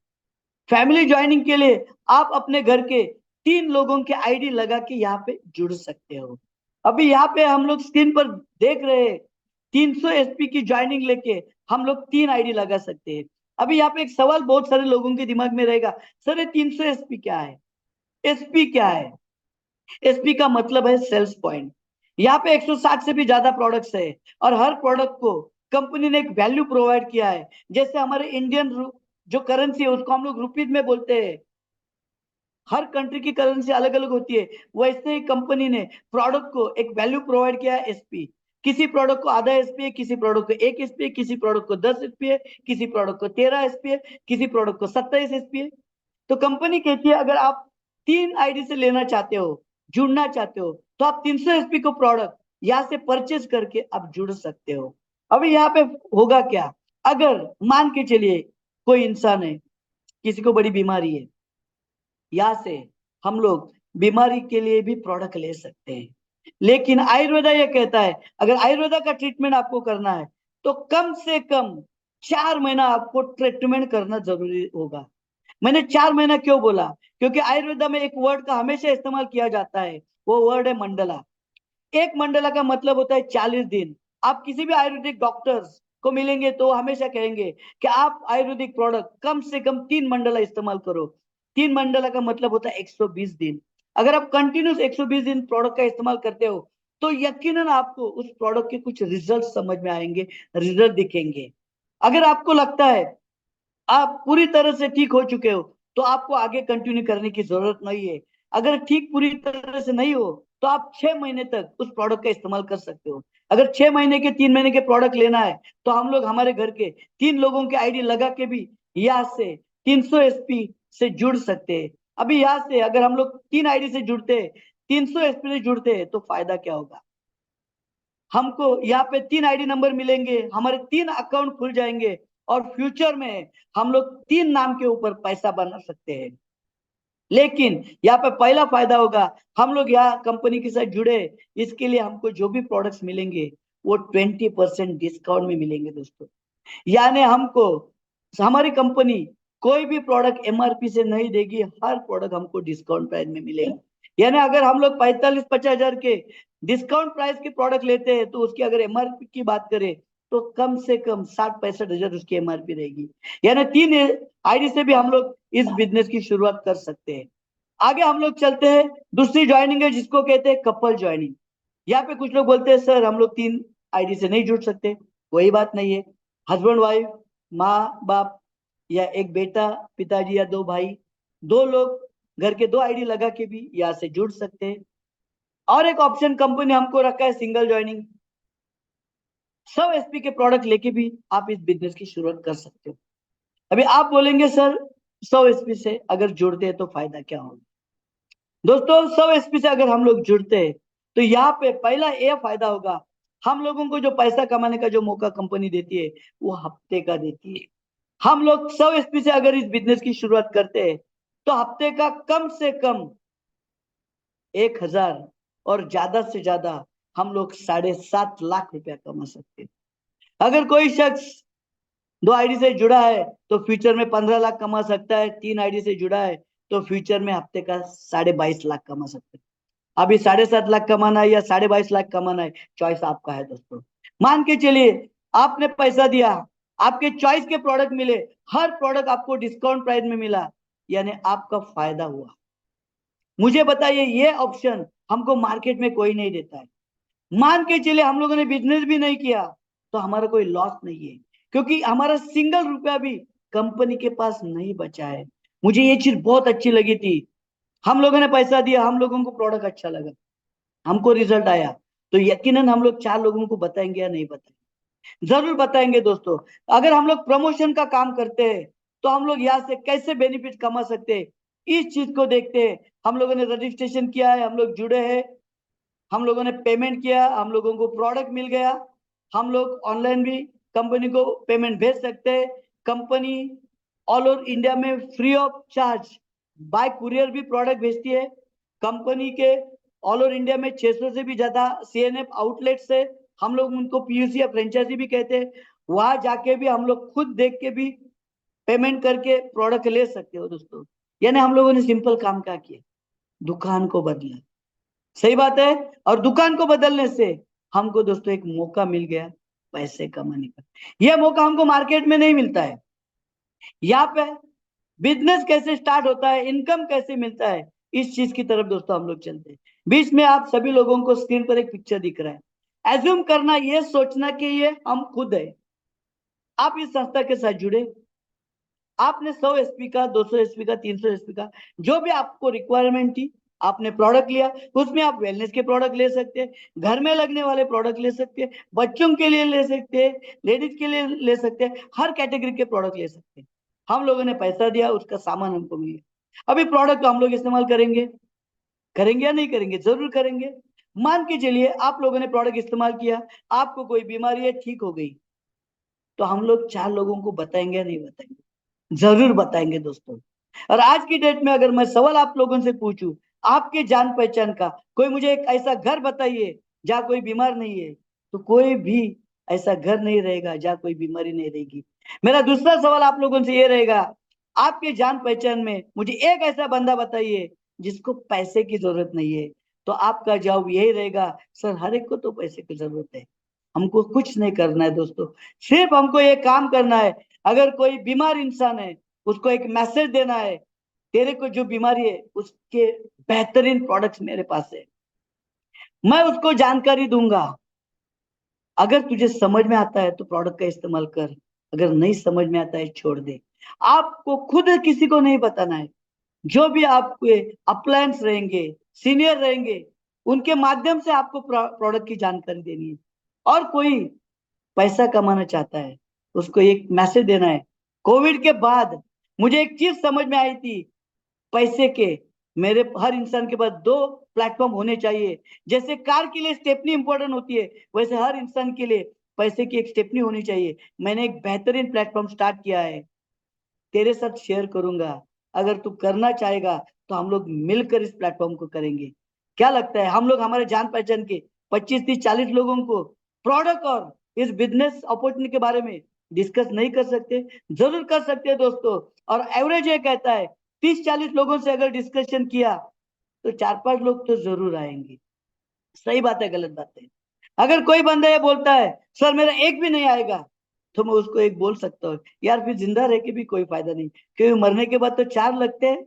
S2: फैमिली ज्वाइनिंग के लिए आप अपने घर के 3 लोगों के आईडी लगा के यहाँ पे जुड़ सकते हो। अभी यहाँ पे हम लोग स्क्रीन पर देख रहे हैं 300 एसपी की ज्वाइनिंग लेके हम लोग 3 आईडी लगा सकते हैं। अभी यहाँ पे एक सवाल बहुत सारे लोगों के दिमाग में रहेगा, सर ये 300 एसपी क्या है? एसपी क्या है? एसपी का मतलब है सेल्स पॉइंट। यहाँ पे 160 से भी ज्यादा प्रोडक्ट्स है, और हर प्रोडक्ट को कंपनी ने एक वैल्यू प्रोवाइड किया है। जैसे हमारे इंडियन जो करेंसी है उसको हम लोग रुपीज में बोलते हैं, हर कंट्री की करेंसी अलग अलग होती है। वैसे ही कंपनी ने प्रोडक्ट को एक वैल्यू प्रोवाइड किया है एसपी। किसी प्रोडक्ट को आधा एसपी है, किसी प्रोडक्ट को 1 एसपी है, किसी प्रोडक्ट को 10 एसपी है, किसी प्रोडक्ट को 13 एसपी है, किसी प्रोडक्ट को 27 एसपी है। तो कंपनी कहती है अगर आप 3 आईडी से लेना चाहते हो, जुड़ना चाहते हो, तो आप 300 एसपी को प्रोडक्ट यहाँ से परचेज करके आप जुड़ सकते हो। अभी यहाँ पे होगा क्या, अगर मान के चलिए कोई इंसान है, किसी को बड़ी बीमारी है, यहाँ से हम लोग बीमारी के लिए भी प्रोडक्ट ले सकते हैं। लेकिन आयुर्वेदा ये कहता है अगर आयुर्वेदा का ट्रीटमेंट आपको करना है, तो कम से कम 4 महीना आपको ट्रीटमेंट करना जरूरी होगा। मैंने 4 महीना क्यों बोला, क्योंकि आयुर्वेदा में एक वर्ड का हमेशा इस्तेमाल किया जाता है, वो वर्ड है मंडला। एक मंडला का मतलब होता है 40 दिन। आप किसी भी आयुर्वेदिक डॉक्टर्स को मिलेंगे तो हमेशा कहेंगे कि आप आयुर्वेदिक प्रोडक्ट कम से कम 3 मंडला इस्तेमाल करो। 3 मंडला का मतलब होता है 120 दिन। अगर आप कंटिन्यूस 120 दिन प्रोडक्ट का इस्तेमाल करते हो, तो यकीनन आपको उस प्रोडक्ट के कुछ रिजल्ट समझ में आएंगे, रिजल्ट दिखेंगे। अगर आपको लगता है आप पूरी तरह से ठीक हो चुके हो, तो आपको आगे कंटिन्यू करने की जरूरत नहीं है। अगर ठीक पूरी तरह से नहीं हो, तो आप 6 महीने तक उस प्रोडक्ट का इस्तेमाल कर सकते हो। अगर 6 महीने के 3 महीने के प्रोडक्ट लेना है, तो हम लोग हमारे घर के 3 लोगों के आईडी लगा के भी यहाँ से 300 एसपी से जुड़ सकते हैं। अभी यहाँ से अगर हम लोग 3 आईडी से जुड़ते हैं, 300 एसपी से जुड़ते हैं, तो फायदा क्या होगा, हमको यहाँ पे 3 आईडी नंबर मिलेंगे, हमारे 3 अकाउंट खुल जाएंगे, और फ्यूचर में हम लोग 3 नाम के ऊपर पैसा बना सकते हैं। लेकिन यहाँ पे पहला फायदा होगा, हम लोग यहाँ कंपनी के साथ जुड़े, इसके लिए हमको जो भी प्रोडक्ट्स मिलेंगे वो 20% डिस्काउंट में मिलेंगे दोस्तों। यानी हमको हमारी कंपनी कोई भी प्रोडक्ट एमआरपी से नहीं देगी, हर प्रोडक्ट हमको डिस्काउंट प्राइस में मिलेगा। यानी अगर हम लोग 45-50 हजार के डिस्काउंट प्राइस के प्रोडक्ट लेते हैं, तो उसकी अगर एमआरपी की बात करें, तो कम से कम 60-65 हजार उसकी एमआरपी रहेगी। यानी 3 आईडी से भी हम लोग इस बिजनेस की शुरुआत कर सकते हैं। आगे हम लोग चलते हैं, दूसरी ज्वाइनिंग है जिसको कहते हैं कपल ज्वाइनिंग। यहाँ पे कुछ लोग बोलते हैं सर हम लोग 3 आईडी से नहीं जुड़ सकते। वही बात नहीं है। हस्बैंड वाइफ, माँ बाप, या एक बेटा, पिताजी या 2 भाई, 2 लोग घर के 2 आईडी लगा के भी यहाँ से जुड़ सकते हैं। और एक ऑप्शन कंपनी हमको रखा है सिंगल ज्वाइनिंग। 100 एसपी के प्रोडक्ट लेके भी आप इस बिजनेस की शुरुआत कर सकते हो। अभी आप बोलेंगे सर 100 एसपी से अगर जुड़ते हैं तो फायदा क्या होगा? दोस्तों 100 एसपी से अगर हम लोग जुड़ते हैं तो यहाँ पे पहला ये फायदा होगा, हम लोगों को जो पैसा कमाने का जो मौका कंपनी देती है वो हफ्ते का देती है। हम लोग 100 एसपी से अगर इस बिजनेस की शुरुआत करते हैं तो हफ्ते का कम से कम 1000 और ज्यादा से ज्यादा हम लोग 7.5 लाख रुपया कमा सकते हैं। अगर कोई शख्स 2 आईडी से जुड़ा है तो फ्यूचर में 15 लाख कमा सकता है। 3 आईडी से जुड़ा है तो फ्यूचर में हफ्ते का 22.5 लाख कमा सकते हैं। अभी 7.5 लाख कमाना है या 22.5 लाख कमाना है, चॉइस आपका है दोस्तों। मान के चलिए आपने पैसा दिया, आपके चॉइस के प्रोडक्ट मिले, हर प्रोडक्ट आपको डिस्काउंट प्राइस में मिला, यानी आपका फायदा हुआ। मुझे बताइए ये ऑप्शन हमको मार्केट में कोई नहीं देता है। मान के चलिए हम लोगों ने बिजनेस भी नहीं किया तो हमारा कोई लॉस नहीं है, क्योंकि हमारा सिंगल रुपया भी कंपनी के पास नहीं बचा है। मुझे ये चीज बहुत अच्छी लगी थी। हम लोगों ने पैसा दिया, हम लोगों को प्रोडक्ट अच्छा लगा, हमको रिजल्ट आया, तो यकीनन हम लोग 4 लोगों को बताएंगे या नहीं बताएंगे? जरूर बताएंगे दोस्तों। अगर हम लोग प्रमोशन का काम करते हैं तो हम लोग यहाँ से कैसे बेनिफिट कमा सकते हैं, इस चीज को देखते हैं। हम लोगों ने रजिस्ट्रेशन किया है, हम लोग जुड़े हैं, हम लोगों ने पेमेंट किया, हम लोगों को प्रोडक्ट मिल गया। हम लोग ऑनलाइन भी कंपनी को पेमेंट भेज सकते हैं। कंपनी ऑल ओवर इंडिया में free of charge by courier भी प्रोडक्ट भेजती है। कंपनी के ऑल ओवर इंडिया में 600 से भी ज्यादा सीएनएफ आउटलेट्स है। हम लोग उनको पीयूसी या फ्रेंचाइजी भी कहते हैं। वहां जाके भी हम लोग खुद देख के भी पेमेंट करके प्रोडक्ट ले सकते हो दोस्तों। यानी हम लोगों ने सिंपल काम क्या किया, दुकान को बदला। सही बात है। और दुकान को बदलने से हमको दोस्तों एक मौका मिल गया पैसे कमाने का। यह मौका हमको मार्केट में नहीं मिलता है। यहाँ पे बिजनेस कैसे स्टार्ट होता है, इनकम कैसे मिलता है, इस चीज की तरफ दोस्तों हम लोग चलते हैं। बीच में आप सभी लोगों को स्क्रीन पर एक पिक्चर दिख रहा है। एज्यूम करना, ये सोचना कि ये हम खुद है। आप इस संस्था के साथ जुड़े, आपने 100 एसपी का, 200 एसपी का, 300 एसपी का, जो भी आपको रिक्वायरमेंट थी, आपने प्रोडक्ट लिया। उसमें आप वेलनेस के प्रोडक्ट ले सकते हैं, घर में लगने वाले प्रोडक्ट ले सकते हैं, बच्चों के लिए ले सकते हैं, लेडीज के लिए ले सकते हैं, हर कैटेगरी के प्रोडक्ट ले सकते हैं। हम लोगों ने पैसा दिया, उसका सामान हमको मिल गया। अभी प्रोडक्ट हम लोग इस्तेमाल करेंगे, करेंगे या नहीं करेंगे? जरूर करेंगे। मान के चलिए आप लोगों ने प्रोडक्ट इस्तेमाल किया, आपको कोई बीमारी है, ठीक हो गई, तो हम लोग 4 लोगों को बताएंगे या नहीं बताएंगे? जरूर बताएंगे दोस्तों। और आज की डेट में अगर मैं सवाल आप लोगों से पूछूं, आपके जान पहचान का कोई मुझे एक ऐसा घर बताइए जहाँ कोई बीमार नहीं है, तो कोई भी ऐसा घर नहीं रहेगा जहाँ कोई बीमारी नहीं रहेगी। मेरा दूसरा सवाल आप लोगों से ये रहेगा, आपके जान पहचान में मुझे एक ऐसा बंदा बताइए जिसको पैसे की जरूरत नहीं है, तो आपका जवाब यही रहेगा, सर हर एक को तो पैसे की जरूरत है, हमको कुछ नहीं करना है दोस्तों, सिर्फ हमको ये काम करना है। अगर कोई बीमार इंसान है उसको एक मैसेज देना है, तेरे को जो बीमारी है उसके बेहतरीन प्रोडक्ट्स मेरे पास है, मैं उसको जानकारी दूंगा। अगर तुझे समझ में आता है तो प्रोडक्ट का इस्तेमाल कर, अगर नहीं समझ में आता है छोड़ दे। आपको खुद किसी को नहीं बताना है। जो भी आपके अप्लायंस रहेंगे, सीनियर रहेंगे, उनके माध्यम से आपको प्रोडक्ट की जानकारी देनी है। और कोई पैसा कमाना चाहता है उसको एक मैसेज देना है। कोविड के बाद मुझे एक चीज समझ में आई थी, पैसे के मेरे हर इंसान के पास 2 प्लेटफॉर्म होने चाहिए। जैसे कार के लिए स्टेपनी इंपॉर्टेंट होती है, वैसे हर इंसान के लिए पैसे की एक स्टेपनी होनी चाहिए। मैंने एक बेहतरीन प्लेटफॉर्म स्टार्ट किया है, तेरे साथ शेयर करूंगा। अगर तू करना चाहेगा तो हम लोग मिलकर इस प्लेटफॉर्म को करेंगे। क्या लगता है हम लोग हमारे जान पहचान के 25, 30, 40 लोगों को प्रोडक्ट और इस बिजनेस अपॉर्चुनिटी के बारे में डिस्कस नहीं कर सकते? जरूर कर सकते हैं दोस्तों। और एवरेज ये कहता है 30-40 लोगों से अगर डिस्कशन किया तो 4-5 लोग तो जरूर आएंगे। सही बात है, गलत बात है? अगर कोई बंदा ये बोलता है सर मेरा एक भी नहीं आएगा, तो मैं उसको एक बोल सकता हूँ, यार फिर जिंदा रह के भी कोई फायदा नहीं, क्योंकि मरने के बाद तो 4 लगते हैं,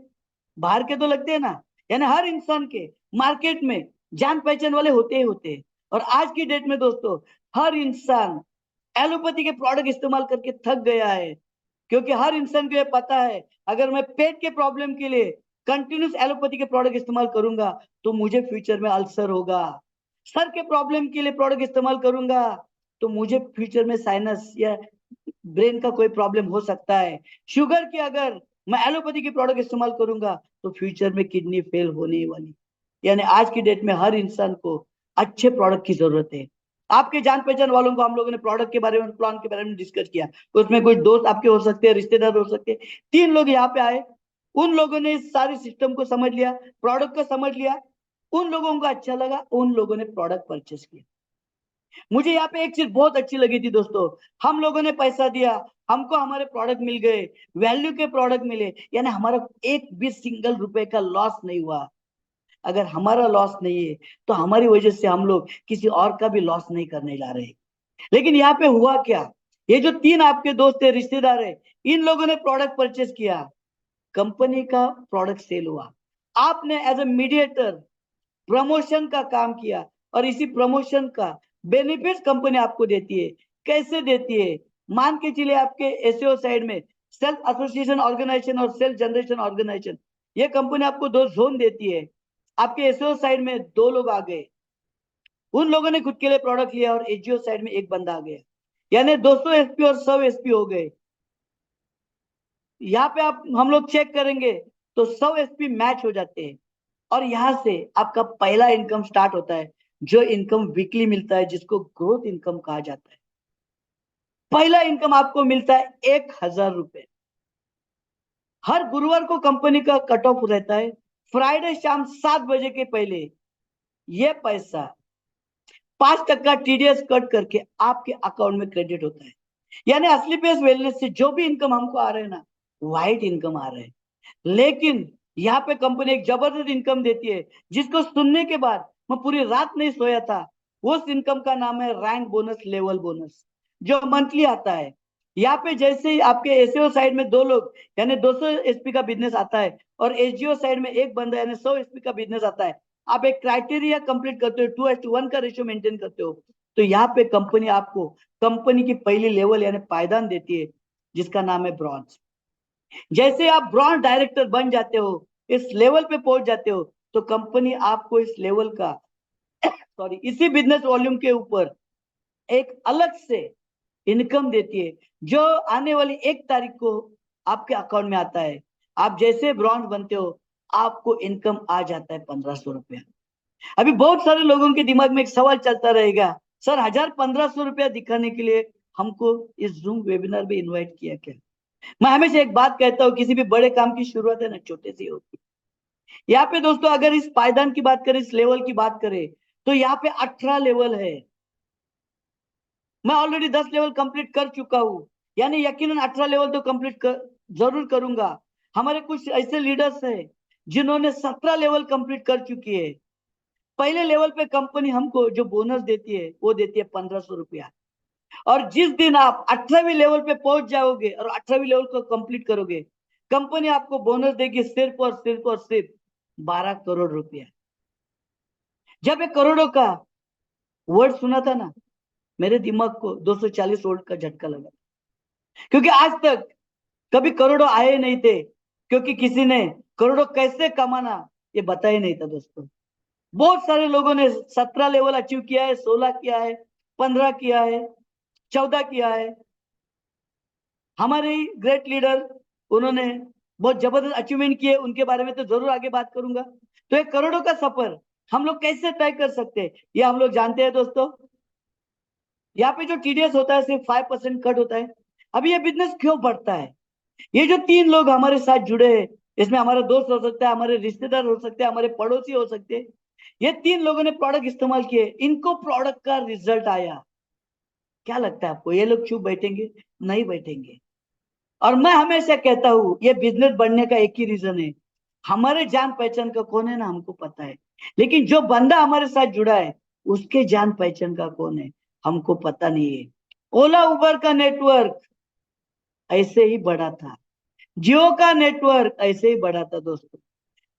S2: बाहर के तो लगते हैं ना। यानी हर इंसान के मार्केट में जान पहचान वाले होते ही होते हैं। और आज की डेट में दोस्तों हर इंसान एलोपैथी के प्रोडक्ट इस्तेमाल करके थक गया है, क्योंकि हर इंसान को ये पता है अगर मैं पेट के प्रॉब्लम के लिए कंटिन्यूस एलोपैथी के प्रोडक्ट इस्तेमाल करूंगा तो मुझे फ्यूचर में अल्सर होगा। सर के प्रॉब्लम के लिए प्रोडक्ट इस्तेमाल करूंगा तो मुझे फ्यूचर में साइनस या ब्रेन का कोई प्रॉब्लम हो सकता है। शुगर की अगर मैं एलोपैथी की प्रोडक्ट इस्तेमाल करूंगा तो फ्यूचर में किडनी फेल होने वाली। यानी आज की डेट में हर इंसान को अच्छे प्रोडक्ट की जरूरत है। आपके जान पहचान वालों को हम लोगों ने प्रोडक्ट के बारे में, प्लान के बारे में डिस्कस किया, तो उसमें कुछ दोस्त आपके हो सकते हैं, रिश्तेदार हो सकते हैं। 3 लोग यहाँ पे आए, उन लोगों ने इस सारी सिस्टम को समझ लिया, प्रोडक्ट को समझ लिया, उन लोगों को अच्छा लगा, उन लोगों ने प्रोडक्ट परचेस किया। मुझे यहाँ पे एक चीज बहुत अच्छी लगी थी दोस्तों, हम लोगों ने पैसा दिया, हमको हमारे प्रोडक्ट मिल गए, वैल्यू के प्रोडक्ट मिले, यानी हमारा एक भी सिंगल रुपए का लॉस नहीं हुआ। अगर हमारा लॉस नहीं है तो हमारी वजह से हम लोग किसी और का भी लॉस नहीं करने जा रहे। लेकिन यहाँ पे हुआ क्या, ये जो 3 आपके दोस्त है, रिश्तेदार है, इन लोगों ने प्रोडक्ट परचेस किया, कंपनी का प्रोडक्ट सेल हुआ, आपने एज ए मीडिएटर प्रमोशन का काम किया, और इसी प्रमोशन का बेनिफिट कंपनी आपको देती है। कैसे देती है, मान के चलिए आपके एसईओ साइड में सेल्फ एसोसिएशन ऑर्गेनाइजेशन और सेल्फ जनरेशन ऑर्गेनाइजेशन, ये कंपनी आपको 2 जोन देती है। आपके एसईओ साइड में 2 लोग आ गए, उन लोगों ने खुद के लिए प्रोडक्ट लिया, और एजीओ साइड में एक बंदा आ गया, यानी 200 एसपी और 100 एसपी हो गए। यहाँ पे आप हम लोग चेक करेंगे तो 100 एसपी मैच हो जाते हैं, और यहां से आपका पहला इनकम स्टार्ट होता है, जो इनकम वीकली मिलता है, जिसको ग्रोथ इनकम कहा जाता है। पहला इनकम आपको मिलता है 1000 रुपए। हर गुरुवार को कंपनी का कट ऑफ रहता है, फ्राइडे शाम 7 बजे के पहले ये पैसा 5% टीडीएस कट करके आपके अकाउंट में क्रेडिट होता है। यानी असली पेस वेलनेस से जो भी इनकम हमको आ रहे हैं ना, वाइट इनकम आ रहे हैं। लेकिन यहाँ पे कंपनी एक जबरदस्त इनकम देती है, जिसको सुनने के बाद मैं पूरी रात नहीं सोया था। उस इनकम का नाम है रैंक बोनस, लेवल बोनस, जो मंथली आता है। यहाँ पे जैसे ही आपके एसईओ साइड में 2 लोग यानी 200 एसपी का बिजनेस आता है, और एसजीओ साइड में एक बंदा यानी 100 एसपी का बिजनेस आता है, आप एक क्राइटेरिया कंप्लीट करते हो, 2:1 का रेशियो मेंटेन करते हो, तो यहाँ पे कंपनी आपको कंपनी की पहली लेवल यानी पायदान देती है, जिसका नाम है ब्रॉन्ज। जैसे आप ब्रॉन्ज डायरेक्टर बन जाते हो, इस लेवल पे पहुंच जाते हो, तो कंपनी आपको इस लेवल का सॉरी इसी बिजनेस वॉल्यूम के ऊपर एक अलग से इनकम देती है, जो आने वाली 1 तारीख को आपके अकाउंट में आता है। आप जैसे ब्रॉन्ज बनते हो, आपको इनकम आ जाता है 1500 रुपया। अभी बहुत सारे लोगों के दिमाग में एक सवाल चलता रहेगा, सर 1000-1500 रुपया दिखाने के लिए हमको इस जूम वेबिनार में इन्वाइट किया क्या? मैं हमेशा एक बात कहता हूँ, किसी भी बड़े काम की शुरुआत है ना, छोटे से होती है। यहाँ पे दोस्तों अगर इस पायदान की बात करें, इस लेवल की बात करें, तो यहाँ पे 18 लेवल है। मैं ऑलरेडी 10 लेवल कंप्लीट कर चुका हूँ, यानी यकीनन 18 लेवल तो कंप्लीट जरूर करूंगा। हमारे कुछ ऐसे लीडर्स हैं जिन्होंने 17 लेवल कंप्लीट कर चुकी है। पहले लेवल पे कंपनी हमको जो बोनस देती है वो देती है 1500 रुपया, और जिस दिन आप 18वीं लेवल पे पहुंच जाओगे और 18वीं लेवल को कंप्लीट करोगे, कंपनी आपको बोनस देगी सिर्फ और सिर्फ और सिर्फ 12 करोड़ रुपया। जब एक करोड़ों का वर्ड सुना था ना, मेरे दिमाग को 240 वोल्ट का झटका लगा, क्योंकि आज तक कभी करोड़ों आए नहीं थे, क्योंकि किसी ने करोड़ों कैसे कमाना ये बताया नहीं था दोस्तों। बहुत सारे लोगों ने 17 लेवल अचीव किया है, 16 किया है, 15 किया है, 14 किया है। हमारे ग्रेट लीडर, उन्होंने बहुत जबरदस्त अचीवमेंट किए, उनके बारे में तो जरूर आगे बात करूंगा। तो एक करोड़ों का सफर हम लोग कैसे तय कर सकते हैं, ये हम लोग जानते हैं दोस्तों। यहाँ पे जो टीडीएस होता है सिर्फ 5% कट होता है। अभी ये बिजनेस क्यों बढ़ता है, ये जो 3 लोग हमारे साथ जुड़े हैं, इसमें हमारा दोस्त हो सकता है, हमारे रिश्तेदार हो सकते हैं, हमारे पड़ोसी हो सकते हैं। ये 3 लोगों ने प्रोडक्ट इस्तेमाल किए, इनको प्रोडक्ट का रिजल्ट आया। क्या लगता है आपको, ये लोग चुप बैठेंगे? नहीं बैठेंगे। और मैं हमेशा कहता हूं, ये बिजनेस बढ़ने का एक ही रीजन है, हमारे जान पहचान का कौन है ना, हमको पता है। लेकिन जो बंदा हमारे साथ जुड़ा है, उसके जान पहचान का कौन है, हमको पता नहीं है। ओला उबर का नेटवर्क ऐसे ही बढ़ा था, जियो का नेटवर्क ऐसे ही बढ़ा था दोस्तों।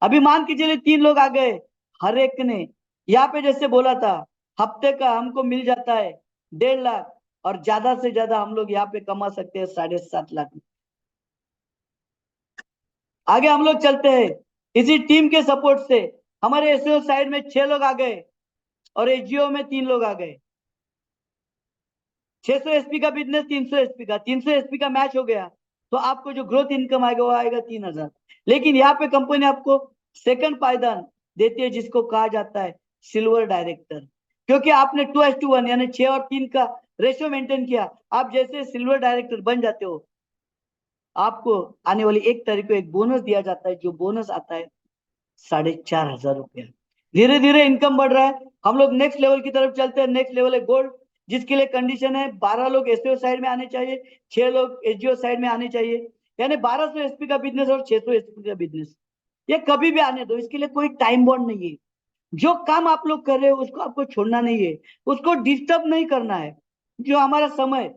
S2: अभी मान के चलिए 3 लोग आ गए, हर एक ने यहाँ पे जैसे बोला था, हफ्ते का हमको मिल जाता है 1.5 लाख, और ज्यादा से ज्यादा हम लोग यहाँ पे कमा सकते हैं 7.5 लाख। आगे हम लोग चलते हैं। इसी टीम के सपोर्ट से हमारे एसईओ साइड में 6 लोग आ गए और एजीओ में 3 लोग आ गए। 600 एसपी का बिजनेस, 300 एसपी का, 300 एसपी का मैच हो गया तो आपको जो ग्रोथ इनकम आएगा वो आएगा 3,000। लेकिन यहाँ पे कंपनी आपको सेकंड पायदान देती है जिसको कहा जाता है सिल्वर डायरेक्टर, क्योंकि आपने 2:1 यानी 6 और 3 का रेशियो मेंटेन किया। आप जैसे सिल्वर डायरेक्टर बन जाते हो, आपको आने वाली 1 तारीख को एक बोनस दिया जाता है, जो बोनस आता है 4,500 रुपया। धीरे धीरे इनकम बढ़ रहा है। हम लोग नेक्स्ट लेवल की तरफ चलते हैं। नेक्स्ट लेवल है गोल्ड, जिसके लिए कंडीशन है 12 लोग एसईओ साइड में आने चाहिए, 6 लोग एसजीओ साइड में आने चाहिए, यानी 1200 एसपी का बिजनेस और 600 एसपी का बिजनेस। ये कभी भी आने दो, इसके लिए कोई टाइम बॉन्ड नहीं है। जो काम आप लोग कर रहे हो उसको आपको छोड़ना नहीं है, उसको डिस्टर्ब नहीं करना है। जो हमारा समय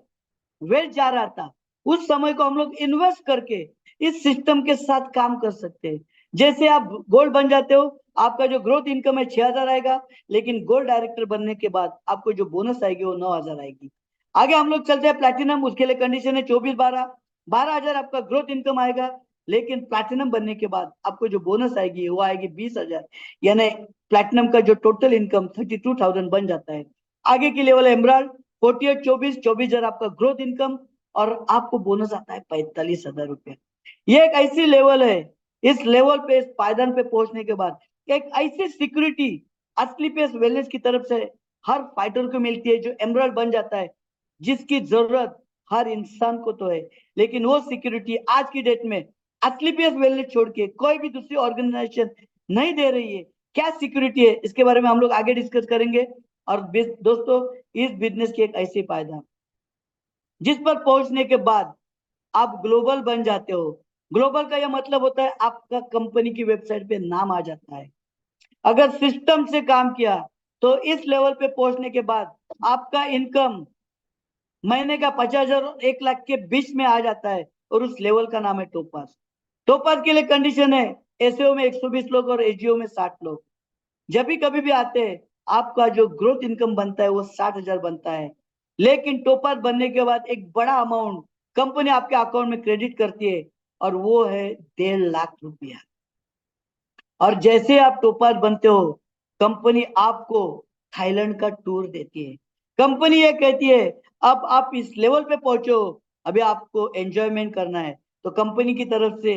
S2: वेस्ट जा रहा था, उस समय को हम लोग इन्वेस्ट करके इस सिस्टम के साथ काम कर सकते हैं। जैसे आप गोल्ड बन जाते हो, आपका जो ग्रोथ इनकम है 6,000 आएगा, लेकिन गोल्ड डायरेक्टर बनने के बाद आपको जो बोनस आएगी वो 9,000 आएगी। आगे हम लोग चलते हैं प्लैटिनम। उसके लिए कंडीशन है 24/12 12,000 आपका ग्रोथ इनकम आएगा, लेकिन प्लैटिनम बनने के बाद आपको जो बोनस आएगी वो आएगी 20,000, यानी प्लैटिनम का जो टोटल इनकम 32,000 बन जाता है। आगे की लेवल है एमराल्ड, 48 24,000 आपका ग्रोथ इनकम, और आपको बोनस आता है 45,000 रुपया। ये एक ऐसी लेवल है, इस लेवल पे, इस पायदान पे पहुंचने के बाद एक ऐसी सिक्योरिटी असली पेस वेलनेस की तरफ से हर फाइटर को मिलती है, जो एमराल्ड बन जाता है, जिसकी जरूरत हर इंसान को तो है। लेकिन वो सिक्योरिटी आज की डेट में असली पेस वेलनेस छोड़ के कोई भी दूसरी ऑर्गेनाइजेशन नहीं दे रही है। क्या सिक्योरिटी है, इसके बारे में हम लोग आगे डिस्कस करेंगे। और दोस्तों, इस बिजनेस की एक ऐसी पायदान जिस पर पहुंचने के बाद आप ग्लोबल बन जाते हो। ग्लोबल का यह मतलब होता है आपका कंपनी की वेबसाइट पे नाम आ जाता है। अगर सिस्टम से काम किया तो इस लेवल पे पहुंचने के बाद आपका इनकम महीने का 50,000 और 1 लाख के बीच में आ जाता है, और उस लेवल का नाम है टोपास। टोपास के लिए कंडीशन है एसईओ में 120 लोग और एजीओ में 60 लोग। जब भी कभी भी आते हैं, आपका जो ग्रोथ इनकम बनता है वो 60,000 बनता है, लेकिन टोपास बनने के बाद एक बड़ा अमाउंट कंपनी आपके अकाउंट में क्रेडिट करती है, और वो है 1.5 लाख रुपया। और जैसे आप टोपास बनते हो, कंपनी आपको थाईलैंड का टूर देती है। कंपनी ये कहती है अब आप इस लेवल पे पहुंचो, अभी आपको एंजॉयमेंट करना है, तो कंपनी की तरफ से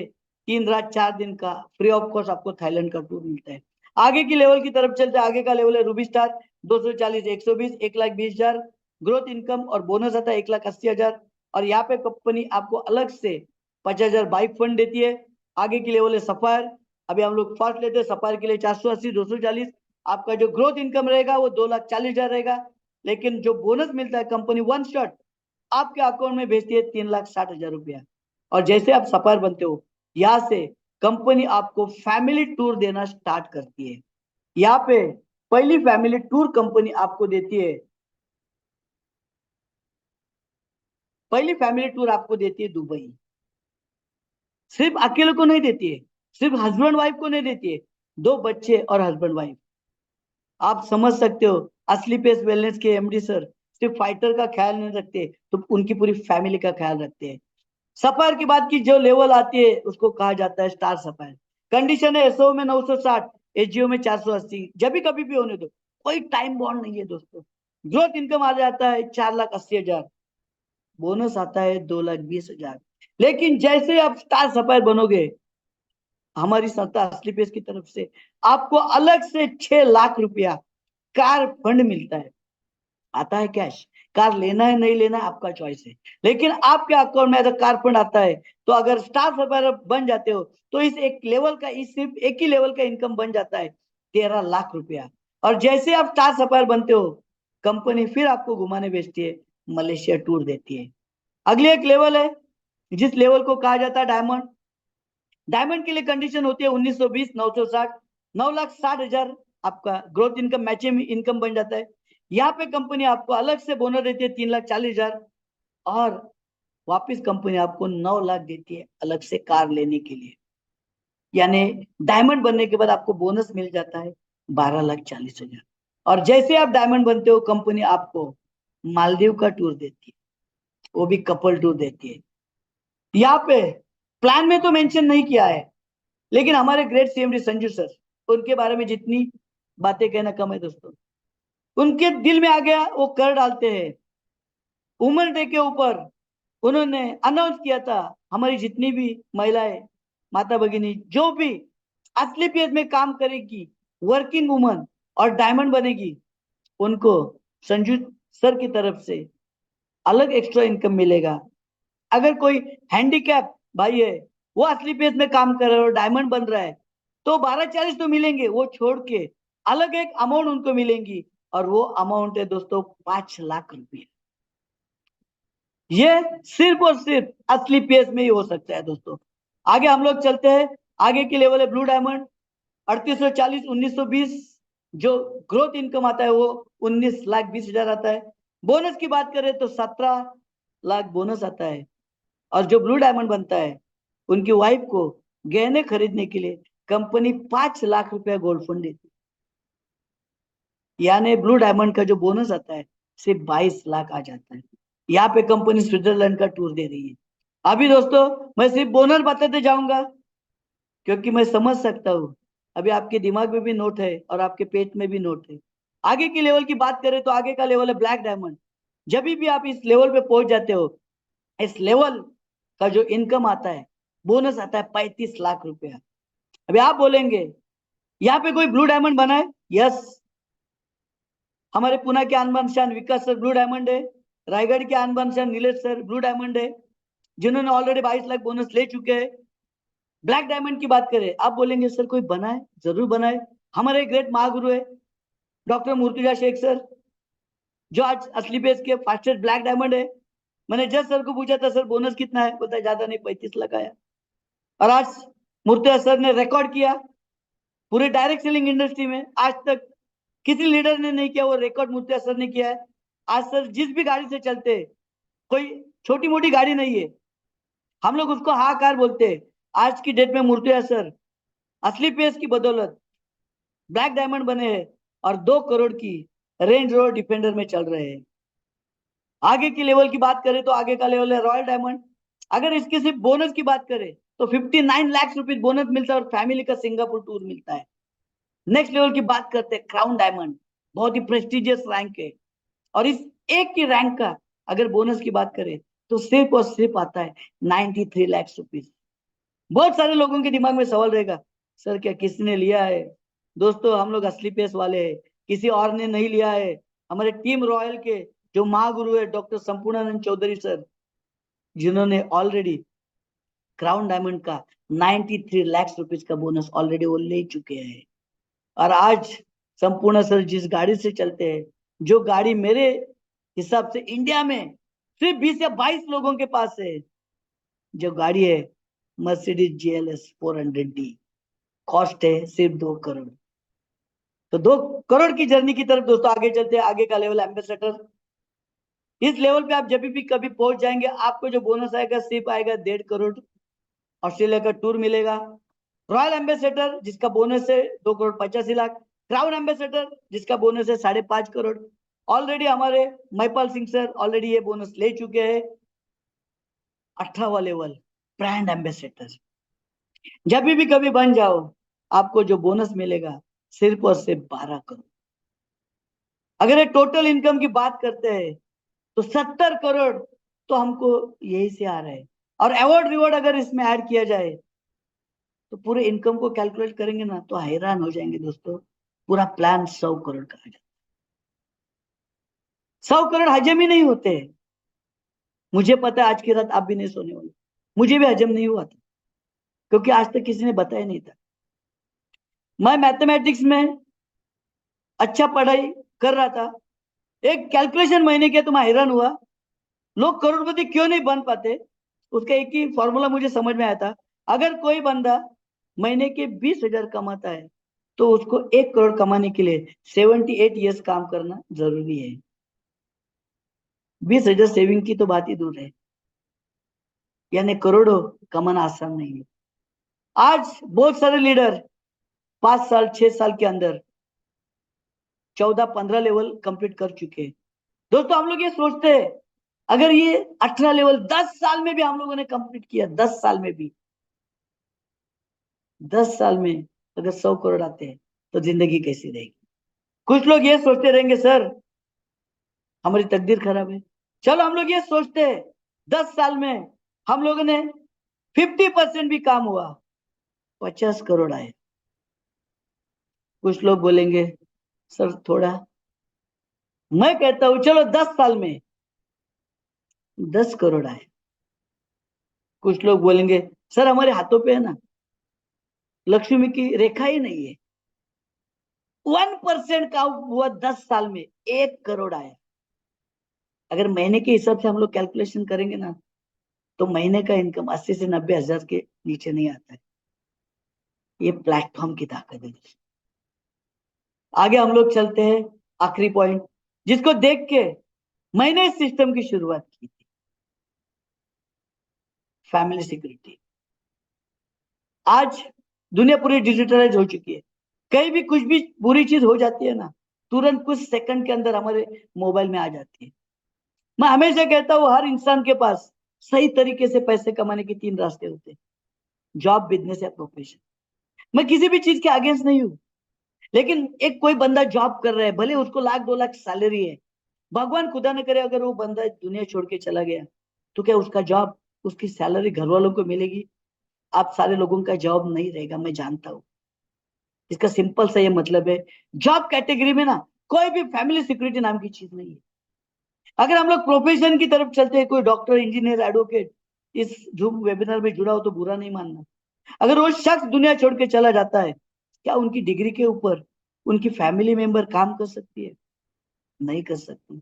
S2: 3 रात 4 दिन का फ्री ऑफ कॉस्ट आपको थाईलैंड का टूर मिलता है। आगे की लेवल की तरफ चलते हैं। आगे का लेवल है रूबी स्टार, 240 120 1,20,000 ग्रोथ इनकम, और बोनस आता है 1,80,000। और यहाँ पे कंपनी आपको अलग से 50,000 बाइक फंड देती है। आगे की लेवल है सफायर। अभी हम लोग फर्स्ट लेते हैं सफायर के लिए 480 240। आपका जो ग्रोथ इनकम रहेगा वो 2,40,000 रहेगा, लेकिन जो बोनस मिलता है कंपनी वन शॉट आपके अकाउंट में भेजती है 3,60,000 रुपया। और जैसे आप सफायर बनते हो, यहाँ से कंपनी आपको फैमिली टूर देना स्टार्ट करती है। यहाँ पे पहली फैमिली टूर कंपनी आपको देती है, पहली फैमिली टूर आपको देती है दुबई। सिर्फ अकेले को नहीं देती है, सिर्फ हस्बैंड वाइफ को नहीं देती है, 2 बच्चे और हस्बैंड वाइफ। आप समझ सकते हो, असली पेस वेलनेस के एमडी सर सिर्फ फाइटर का ख्याल नहीं रखते, तो उनकी पूरी फैमिली का ख्याल रखते हैं। सफायर की बात की जो लेवल आती है उसको कहा जाता है स्टार सफायर। कंडीशन है एसओ में 960, एजीओ में 480। जब भी कभी भी होने दो, कोई टाइम बॉन्ड नहीं है दोस्तों। ग्रोथ इनकम आ जाता है 4,80,000, बोनस आता है 2,20,000। लेकिन जैसे आप स्टार सफायर बनोगे, हमारी संस्था असली पेस की तरफ से आपको अलग से 6 लाख रुपया कार फंड मिलता है। आता है कैश, कार लेना है नहीं लेना आपका चॉइस है, लेकिन आपके अकाउंट में अगर कार फंड आता है, तो अगर स्टार सफायर बन जाते हो तो इस एक लेवल का, इस सिर्फ एक ही लेवल का इनकम बन जाता है 13 लाख रुपया। और जैसे आप स्टार सफायर बनते हो, कंपनी फिर आपको घुमाने भेजती है, मलेशिया टूर देती है। अगले एक लेवल है जिस लेवल को कहा जाता है डायमंड। डायमंड के लिए कंडीशन होती है 1920 960, 9,60,000 आपका ग्रोथ इनकम मैचिंग इनकम बन जाता है। यहाँ पे कंपनी आपको अलग से बोनस देती है 3,40,000, और वापिस कंपनी आपको 9 लाख देती है अलग से कार लेने के लिए। यानी डायमंड बनने के बाद आपको बोनस मिल जाता है 12,40,000। और जैसे आप डायमंड बनते हो कंपनी आपको मालदीव का टूर देती है, वो भी कपल टूर देती है। यहाँ पे प्लान में तो मेंशन नहीं किया है, लेकिन हमारे ग्रेट सीएमडी संजू सर, उनके बारे में जितनी बातें कहना कम है दोस्तों। उनके दिल में आ गया वो कर डालते हैं। वुमेन डे के ऊपर उन्होंने अनाउंस किया था हमारी जितनी भी महिलाएं, माता भगिनी जो भी एसलीपीएस में काम करेगी, वर्किंग वुमन और डायमंड बनेगी, उनको संजू सर की तरफ से अलग एक्स्ट्रा इनकम मिलेगा। अगर कोई हैंडीकैप भाई है, वो एसलीपीएस में काम कर रहा है और डायमंड बन रहा है, तो 12-40 तो मिलेंगे, वो छोड़ के अलग एक अमाउंट उनको मिलेंगी, और वो अमाउंट है दोस्तों 5 लाख रुपए। ये सिर्फ और सिर्फ असली पीएस में ही हो सकता है दोस्तों। आगे हम लोग चलते हैं, आगे की लेवल है ब्लू डायमंड 3840 1920। जो ग्रोथ इनकम आता है वो 19,20,000 आता है। बोनस की बात करें तो 17 लाख बोनस आता है। और जो ब्लू डायमंड बनता है उनकी वाइफ को गहने खरीदने के लिए कंपनी 5 लाख रुपया गोल्ड फंड देती है। यानी ब्लू डायमंड का जो बोनस आता है सिर्फ 22 लाख आ जाता है। यहाँ पे कंपनी स्विट्जरलैंड का टूर दे रही है। अभी दोस्तों मैं सिर्फ बोनस बताते जाऊंगा, क्योंकि मैं समझ सकता हूँ अभी आपके दिमाग में भी नोट है और आपके पेट में भी नोट है। आगे की लेवल की बात करें तो आगे का लेवल है ब्लैक डायमंड। जब भी आप इस लेवल पे पहुंच जाते हो, इस लेवल का जो इनकम आता है, बोनस आता है 35 लाख रुपया। अभी आप बोलेंगे यहाँ पे कोई ब्लू डायमंड बना है? यस, हमारे पुणे के आन बान शान विकास सर ब्लू डायमंड है। रायगढ़ के आन बान शान नीलेश सर ब्लू डायमंड है, जिन्होंने ऑलरेडी 22 लाख बोनस ले चुके हैं। ब्लैक डायमंड की बात करें, आप बोलेंगे सर कोई बना है? जरूर बना है। हमारे ग्रेट महागुरु है डॉक्टर मुर्तुजा शेख सर, जो आज असली बेस के फास्टेस्ट ब्लैक डायमंड है। मैंने जज सर को पूछा था सर बोनस कितना है, बताया ज्यादा नहीं 35 लाख आया। और आज मुर्तुजा सर ने रिकॉर्ड किया पूरे डायरेक्ट सेलिंग इंडस्ट्री में, आज तक किसी लीडर ने नहीं किया, वो रिकॉर्ड मुर्तुजा सर ने किया है। आज सर जिस भी गाड़ी से चलते, कोई छोटी मोटी गाड़ी नहीं है, हम लोग उसको हाकार बोलते हैं। आज की डेट में मुर्तुजा सर असली पेस की बदौलत ब्लैक डायमंड बने हैं और 2 करोड़ की रेंज रोवर डिफेंडर में चल रहे हैं। आगे की लेवल की बात करें तो आगे का लेवल है रॉयल डायमंड। अगर इसके सिर्फ बोनस की बात करें तो 59 लाख रुपीज बोनस मिलता है और फैमिली का सिंगापुर टूर मिलता है। नेक्स्ट लेवल की बात करते हैं क्राउन डायमंड, बहुत ही प्रेस्टिजियस रैंक है। और इस एक की रैंक का अगर बोनस की बात करें तो सिर्फ और सिर्फ आता है 93 लाख रुपीज। बहुत सारे लोगों के दिमाग में सवाल रहेगा, सर क्या किसने लिया है? दोस्तों हम लोग असली पेस वाले हैं, किसी और ने नहीं लिया है। हमारे टीम रॉयल के जो महागुरु है डॉक्टर संपूर्णानंद चौधरी सर, जिन्होंने ऑलरेडी क्राउन डायमंड का 93 लाख रुपीज का बोनस ऑलरेडी वो ले चुके हैं। और आज संपूर्ण सर जिस गाड़ी से चलते हैं, जो गाड़ी मेरे हिसाब से इंडिया में सिर्फ 20 या 22 लोगों के पास है, जो गाड़ी है मर्सिडीज GLS 400D, कॉस्ट है सिर्फ 2 करोड़। तो 2 करोड़ की जर्नी की तरफ दोस्तों आगे चलते हैं। आगे का लेवल एम्बेसडर। इस लेवल पे आप जब भी कभी पहुंच जाएंगे, आपको जो बोनस आएगा सिर्फ आएगा 1.5 करोड़। ऑस्ट्रेलिया का टूर मिलेगा। रॉयल एम्बेसडर जिसका बोनस है 2 करोड़ 85 लाख। क्राउन एम्बेसडर जिसका बोनस है 5.5 करोड़। ऑलरेडी हमारे महिपाल सिंह सर ऑलरेडी ये बोनस ले चुके हैं। 18वां लेवल ब्रांड एम्बेसडर। जब भी कभी बन जाओ, आपको जो बोनस मिलेगा सिर्फ और सिर्फ 12 करोड़। अगर ये टोटल इनकम की बात करते हैं तो 70 करोड़ तो हमको यही से आ रहा है। और अवार्ड रिवॉर्ड अगर इसमें ऐड किया जाए तो पूरे इनकम को कैलकुलेट करेंगे ना तो हैरान हो जाएंगे दोस्तों। पूरा प्लान 100 करोड़ का आ जाता है। 100 करोड़ हजम ही नहीं होते। मुझे पता है आज की रात आप भी नहीं सोने वाले, मुझे भी हजम नहीं हुआ था, क्योंकि आज तक किसी ने बताया नहीं था। मैं मैथमेटिक्स में अच्छा पढ़ाई कर रहा था, एक कैलकुलेशन मैंने किया तो मैं हैरान हुआ, लोग करोड़पति क्यों नहीं बन पाते। उसका एक ही फॉर्मूला मुझे समझ में आया था, अगर कोई बंदा महीने के 20,000 कमाता है तो उसको 1 करोड़ कमाने के लिए 78 ईयर्स काम करना जरूरी है। 20,000 सेविंग की तो बात ही दूर है, यानी करोड़ों कमाना आसान नहीं है। आज बहुत सारे लीडर 5 साल 6 साल के अंदर 14-15 लेवल कंप्लीट कर चुके हैं। दोस्तों हम लोग ये सोचते हैं अगर ये 18 लेवल 10 साल में भी हम लोगों ने कंप्लीट किया, 10 साल में भी, 10 साल में अगर 100 करोड़ आते हैं तो जिंदगी कैसी रहेगी। कुछ लोग ये सोचते रहेंगे सर हमारी तकदीर खराब है। चलो हम लोग ये सोचते हैं 10 साल में हम लोगों ने 50% भी काम हुआ, 50 करोड़ आए। कुछ लोग बोलेंगे सर थोड़ा, मैं कहता हूं चलो 10 साल में 10 करोड़ आए। कुछ लोग बोलेंगे सर हमारे हाथों पे है ना लक्ष्मी की रेखा ही नहीं है, 1% का हुआ 10 साल में 1 करोड़ आया। अगर महीने के हिसाब से हम लोग कैलकुलेशन करेंगे ना तो महीने का इनकम 80 से 90 हजार के नीचे नहीं आता है। ये प्लेटफॉर्म की ताकत है। आगे हम लोग चलते हैं, आखिरी पॉइंट जिसको देख के मैंने इस सिस्टम की शुरुआत की थी, फैमिली सिक्योरिटी। आज दुनिया पूरी डिजिटलाइज हो चुकी है, कहीं भी कुछ भी बुरी चीज हो जाती है ना तुरंत कुछ सेकंड के अंदर हमारे मोबाइल में आ जाती है। मैं हमेशा कहता हूँ हर इंसान के पास सही तरीके से पैसे कमाने के 3 रास्ते होते हैं, जॉब, बिजनेस या प्रोफेशन। मैं किसी भी चीज के अगेंस्ट नहीं हूँ, लेकिन एक कोई बंदा जॉब कर रहा है, भले उसको 1-2 लाख सैलरी है, भगवान खुदा न करे अगर वो बंदा दुनिया छोड़ के चला गया तो क्या उसका जॉब, उसकी सैलरी घर वालों को मिलेगी? आप सारे लोगों का जॉब नहीं रहेगा, मैं जानता हूँ। इसका सिंपल सा ये मतलब है, जॉब कैटेगरी में ना कोई भी फैमिली सिक्योरिटी नाम की चीज नहीं है। अगर हम लोग प्रोफेशन की तरफ चलते हैं, कोई डॉक्टर, इंजीनियर, एडवोकेट इस जूम वेबिनार में जुड़ा हो तो बुरा नहीं मानना। अगर वो शख्स दुनिया छोड़ के चला जाता है, क्या उनकी डिग्री के ऊपर उनकी फैमिली मेंबर काम कर सकती है? नहीं कर सकती।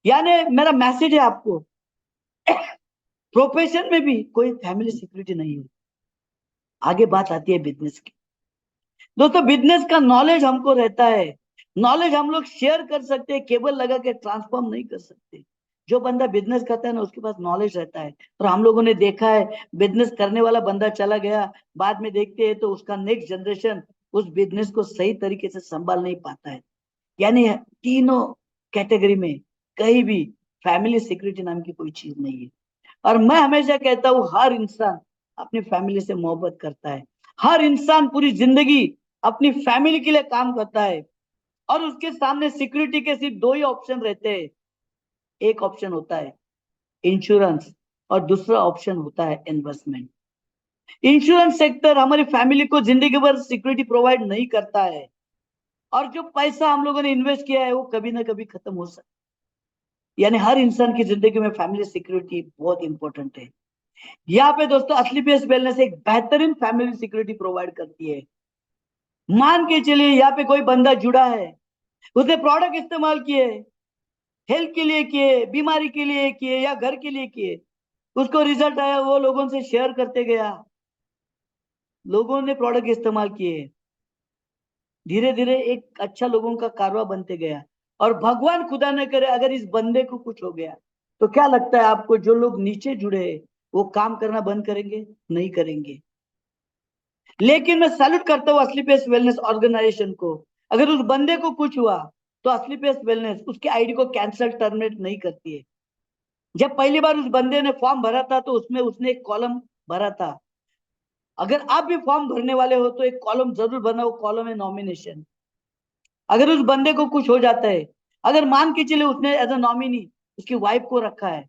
S2: यानी मेरा मैसेज है आपको, प्रोफेशन में भी कोई फैमिली सिक्योरिटी नहीं है। आगे बात आती है बिजनेस की। दोस्तों बिजनेस का नॉलेज हमको रहता है, नॉलेज हम लोग शेयर कर सकते हैं, केबल लगा के ट्रांसफॉर्म नहीं कर सकते। जो बंदा बिजनेस करता है ना उसके पास नॉलेज रहता है। और हम लोगों ने देखा है बिजनेस करने वाला बंदा चला गया, बाद में देखते हैं तो उसका नेक्स्ट जनरेशन उस बिजनेस को सही तरीके से संभाल नहीं पाता है। यानी तीनों कैटेगरी में कहीं भी फैमिली सिक्योरिटी नाम की कोई चीज नहीं है। और मैं हमेशा कहता हूँ हर इंसान अपनी फैमिली से मोहब्बत करता है, हर इंसान पूरी जिंदगी अपनी फैमिली के लिए काम करता है। और उसके सामने सिक्योरिटी के सिर्फ 2 ही ऑप्शन रहते हैं, एक ऑप्शन होता है इंश्योरेंस और दूसरा ऑप्शन होता है इन्वेस्टमेंट। इंश्योरेंस सेक्टर हमारी फैमिली को जिंदगी भर सिक्योरिटी प्रोवाइड नहीं करता है, और जो पैसा हम लोगों ने इन्वेस्ट किया है वो कभी ना कभी खत्म हो सकता है। यानी हर इंसान की जिंदगी में फैमिली सिक्योरिटी बहुत इंपॉर्टेंट है। यहाँ पे दोस्तों असली बेस वेलनेस एक बेहतरीन फैमिली सिक्योरिटी प्रोवाइड करती है। मान के चलिए यहाँ पे कोई बंदा जुड़ा है, उसने प्रोडक्ट इस्तेमाल किए, हेल्थ के लिए किए, बीमारी के लिए किए या घर के लिए किए, उसको रिजल्ट आया, वो लोगों से शेयर करते गया, लोगों ने प्रोडक्ट इस्तेमाल किए, धीरे धीरे एक अच्छा लोगों का कारवा बनते गया। और भगवान खुदा न करे अगर इस बंदे को कुछ हो गया तो क्या लगता है आपको जो लोग नीचे जुड़े हैं वो काम करना बंद करेंगे? नहीं करेंगे। लेकिन मैं सैल्यूट करता हूँ असली पेस वेलनेस ऑर्गेनाइजेशन को। अगर उस बंदे को कुछ हुआ तो असली पेस वेलनेस उसके आईडी को कैंसिल, टर्मिनेट नहीं करती है। जब पहली बार उस बंदे ने फॉर्म भरा था तो उसमें उसने एक कॉलम भरा था। अगर आप भी फॉर्म भरने वाले हो तो एक कॉलम जरूर बनाओ, कॉलम है नॉमिनेशन। अगर उस बंदे को कुछ हो जाता है, अगर मान के चले उसने एज अ नॉमिनी उसकी वाइफ को रखा है,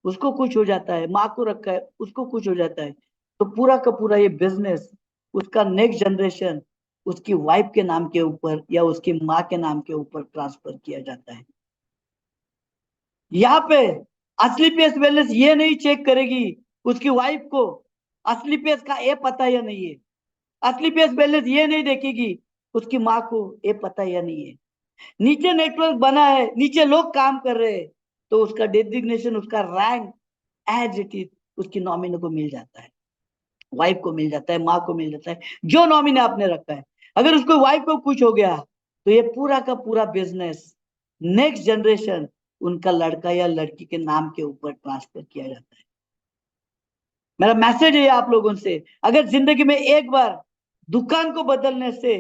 S2: उसको कुछ हो जाता है, माँ को रखा है, उसको कुछ हो जाता है, तो पूरा का पूरा ये बिजनेस उसका नेक्स्ट जनरेशन उसकी वाइफ के नाम के ऊपर या उसकी माँ के नाम के ऊपर ट्रांसफर किया जाता है। यहाँ पे असली पेस वेलनेस ये नहीं चेक करेगी उसकी वाइफ को असली पेस का ये पता या नहीं है, असली पेस वेलनेस ये नहीं देखेगी उसकी माँ को ये पता या नहीं है। नीचे नेटवर्क बना है, नीचे लोग काम कर रहे हैं, तो उसका डेजिग्नेशन, उसका रैंक एज इट इज उसकी नॉमिनी को मिल जाता है, वाइफ को मिल जाता है, माँ को मिल जाता है, जो नॉमिनी आपने रखा है। अगर उसको वाइफ को कुछ हो गया तो ये पूरा का पूरा बिजनेस नेक्स्ट जनरेशन उनका लड़का या लड़की के नाम के ऊपर ट्रांसफर किया जाता है। मेरा मैसेज है आप लोगों से, अगर जिंदगी में एक बार दुकान को बदलने से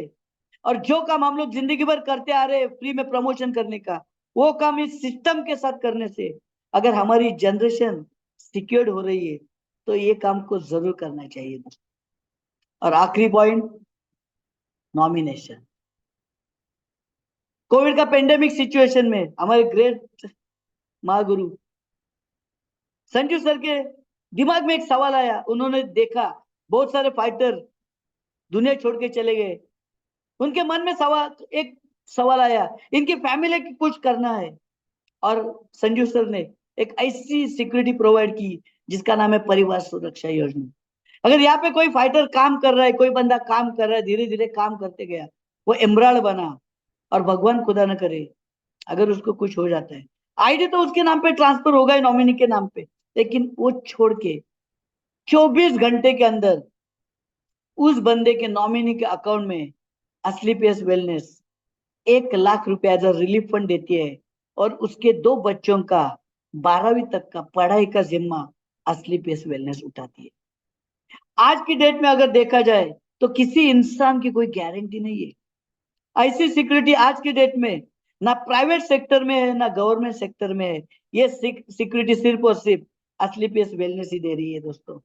S2: और जो काम हम लोग जिंदगी भर करते आ रहे हैं फ्री में प्रमोशन करने का, वो काम इस सिस्टम के साथ करने से अगर हमारी जनरेशन सिक्योर्ड हो रही है तो ये काम को जरूर करना चाहिए दोस्तों। और आखिरी पॉइंट, नॉमिनेशन। कोविड का पेंडेमिक सिचुएशन में हमारे ग्रेट महागुरु संजू सर के दिमाग में एक सवाल आया। उन्होंने देखा बहुत सारे फाइटर दुनिया छोड़ के चले गए, उनके मन में एक सवाल आया, इनकी फैमिली की कुछ करना है। और संजू सर ने एक ऐसी सिक्योरिटी प्रोवाइड की जिसका नाम है परिवार सुरक्षा योजना। अगर यहाँ पे कोई फाइटर काम कर रहा है, कोई बंदा काम कर रहा है, धीरे धीरे काम करते गया, वो एम्ब्राड बना, और भगवान खुदा न करे अगर उसको कुछ हो जाता है, आईडी तो उसके नाम पे ट्रांसफर होगा ही, नॉमिनी के नाम पे, लेकिन वो छोड़ के 24 घंटे के अंदर उस बंदे के नॉमिनी के अकाउंट में असलीपियस वेलनेस 1 लाख रुपया एज अ रिलीफ फंड देती है, और उसके 2 बच्चों का 12वीं तक का पढ़ाई का जिम्मा असलीपियस वेलनेस उठाती है। आज की डेट में अगर देखा जाए तो किसी इंसान की कोई गारंटी नहीं है। ऐसी सिक्योरिटी आज की डेट में ना प्राइवेट सेक्टर में है ना गवर्नमेंट सेक्टर में है। ये सिक्योरिटी सिर्फ और सिर्फ असलीपियस वेलनेस ही दे रही है दोस्तों।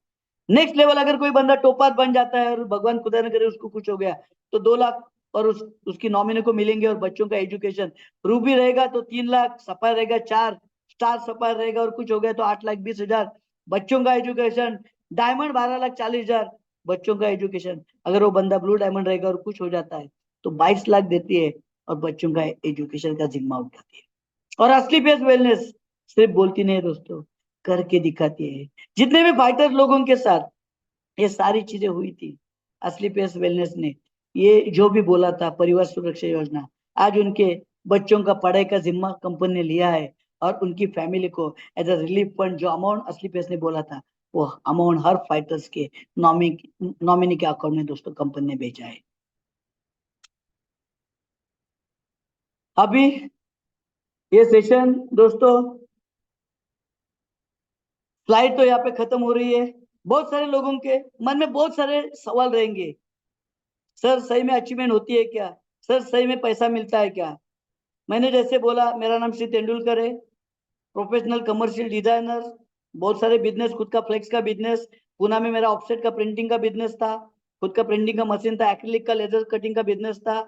S2: नेक्स्ट लेवल, अगर कोई बंदा टोपार बन जाता है और भगवान खुदा न करे उसको कुछ हो गया, तो 2 लाख और उसकी नॉमिनी को मिलेंगे, और बच्चों का एजुकेशन। रूबी रहेगा तो 3 लाख, सफायर रहेगा 4, स्टार सफायर रहेगा और कुछ हो गया तो 8,20,000 बच्चों का एजुकेशन। डायमंड 12,40,000 बच्चों का एजुकेशन। अगर वो बंदा ब्लू डायमंड रहेगा और कुछ हो जाता है तो 22 लाख देती है और बच्चों का एजुकेशन का जिम्मा उठाती है। और असली बेस वेलनेस सिर्फ बोलती नहीं है दोस्तों, करके दिखाती है। जितने भी फाइटर लोगों के साथ ये सारी चीजें हुई थी, असली पेस वेलनेस ने ये जो भी बोला था परिवार सुरक्षा योजना, आज उनके बच्चों का पढ़ाई का जिम्मा कंपनी ने लिया है, और उनकी फैमिली को एज अ रिलीफ फंड जो अमाउंट असली पेस ने बोला था वो अमाउंट हर फाइटर्स के नॉमिनी के अकाउंट में दोस्तों कंपनी ने भेजा है। अभी ये सेशन दोस्तों, स्लाइड तो यहाँ पे खत्म हो रही है। बहुत सारे लोगों के मन में बहुत सारे सवाल रहेंगे, सर सही में अचीवमेंट होती है क्या, सर सही में पैसा मिलता है क्या। मैंने जैसे बोला, मेरा नाम श्री तेंदुलकर है, प्रोफेशनल कमर्शियल डिजाइनर, बहुत सारे बिजनेस, खुद का फ्लेक्स का बिजनेस, पुणे में मेरा ऑफसेट का प्रिंटिंग का बिजनेस था, खुद का प्रिंटिंग का मशीन था, एक्रिलिक का लेजर कटिंग का बिजनेस था।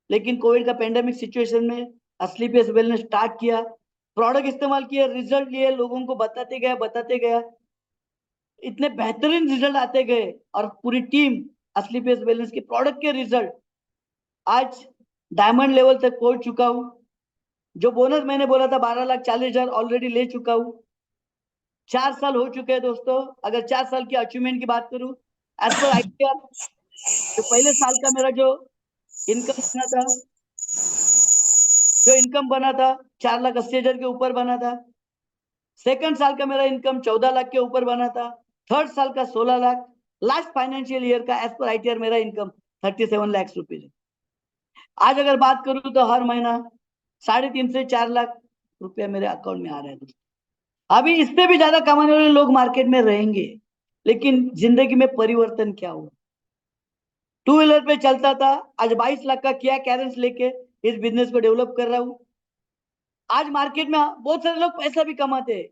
S2: लेकिन कोविड का पेंडेमिक सिचुएशन में असली पेस वेलनेस स्टार्ट किया, प्रोडक्ट इस्तेमाल किया, रिजल्ट लिए, लोगों को बताते गया, इतने बेहतरीन रिजल्ट आते गए, और पूरी टीम असली पेस वेलनेस के प्रोडक्ट के रिजल्ट आज डायमंड लेवल तक पहुंच चुका हूं। जो बोनस मैंने बोला था 12,40,000 ऑलरेडी ले चुका हूं। 4 साल हो चुके हैं दोस्तों। अगर 4 साल की अचीवमेंट की बात करूं, एज पर आईटीआर, जो पहले साल का मेरा जो इनकम बना था, 4,80,000 के ऊपर बना था। सेकंड साल का मेरा इनकम 14 लाख के ऊपर बना था। थर्ड साल का 16 लाख। लास्ट फाइनेंशियल ईयर का एज पर आईटीआर मेरा इनकम 37 लाख रुपीज। आज अगर बात करूं तो हर महीना 3.5 से 4 लाख रुपया मेरे अकाउंट में आ रहा है दोस्तों। अभी इससे भी ज्यादा कमाने वाले लोग मार्केट में रहेंगे, लेकिन जिंदगी में परिवर्तन क्या हुआ। 2 व्हीलर पे चलता था, आज 22 लाख का किया कैरेंस लेके इस बिजनेस को डेवलप कर रहा हूं। आज मार्केट में बहुत सारे लोग पैसा भी कमाते हैं,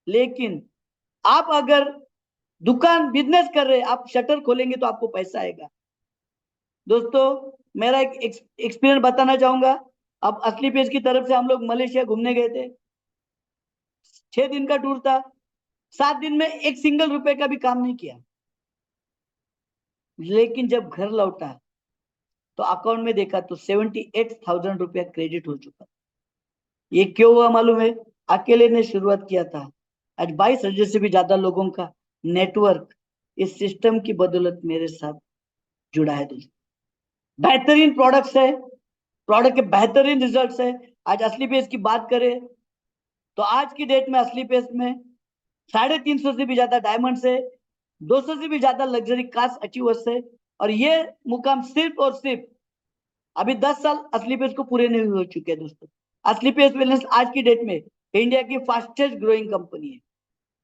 S2: लेकिन आप अगर दुकान बिजनेस कर रहे, आप शटर खोलेंगे तो आपको पैसा आएगा। दोस्तों मेरा एक एक्सपीरियंस बताना चाहूंगा। अब असली पेज की तरफ से हम लोग मलेशिया घूमने गए थे, 6 दिन का टूर था। 7 दिन में एक सिंगल रुपए का भी काम नहीं किया, लेकिन जब घर लौटा तो अकाउंट में देखा तो 78,000 रुपया क्रेडिट हो चुका। ये क्यों हुआ मालूम है? अकेले ने शुरुआत किया था। आज 22,000 से भी ज्यादा लोगों का नेटवर्क इस सिस्टम की बदौलत मेरे साथ जुड़ा है दोस्तों। बेहतरीन प्रोडक्ट्स है, प्रोडक्ट के बेहतरीन रिजल्ट्स है। आज असली पेज की बात करें तो आज की डेट में असली पेज में 350 से भी ज्यादा डायमंड्स है, 200 से भी ज्यादा लग्जरी कार्स अचीवर्स है, और ये मुकाम सिर्फ और सिर्फ अभी 10 साल असली पेज को पूरे नहीं हो चुके हैं दोस्तों। असली पेज वेलनेस आज की डेट में इंडिया की फास्टेस्ट ग्रोइंग कंपनी है।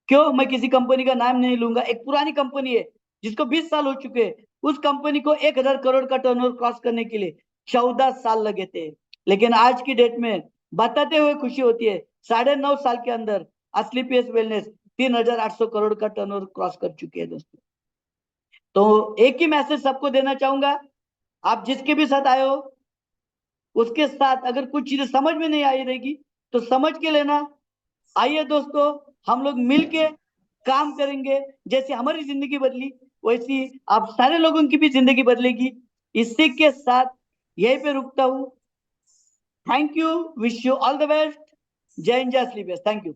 S2: क्यों? मैं किसी कंपनी का नाम नहीं लूंगा, एक पुरानी कंपनी है जिसको 20 साल हो चुके, उस कंपनी को 1000 करोड़ का टर्नओवर क्रॉस करने के लिए 14 साल लगे थे। लेकिन आज की डेट में बताते हुए खुशी होती है, 9.5 साल के अंदर एस्क्लेपियस वेलनेस 3800 करोड़ का टर्नओवर क्रॉस कर चुके हैं दोस्तों। तो एक ही मैसेज सबको देना चाहूंगा, आप जिसके भी साथ आए हो उसके साथ अगर कुछ चीजें समझ में नहीं आई रहेगी तो समझ के लेना। आइए दोस्तों, हम लोग मिलके काम करेंगे। जैसे हमारी जिंदगी बदली वैसी आप सारे लोगों की भी जिंदगी बदलेगी। इसी के साथ यहीं पे रुकता हूँ। Thank you, wish you all the best. जय हिंद, जय Asclepius. Thank you.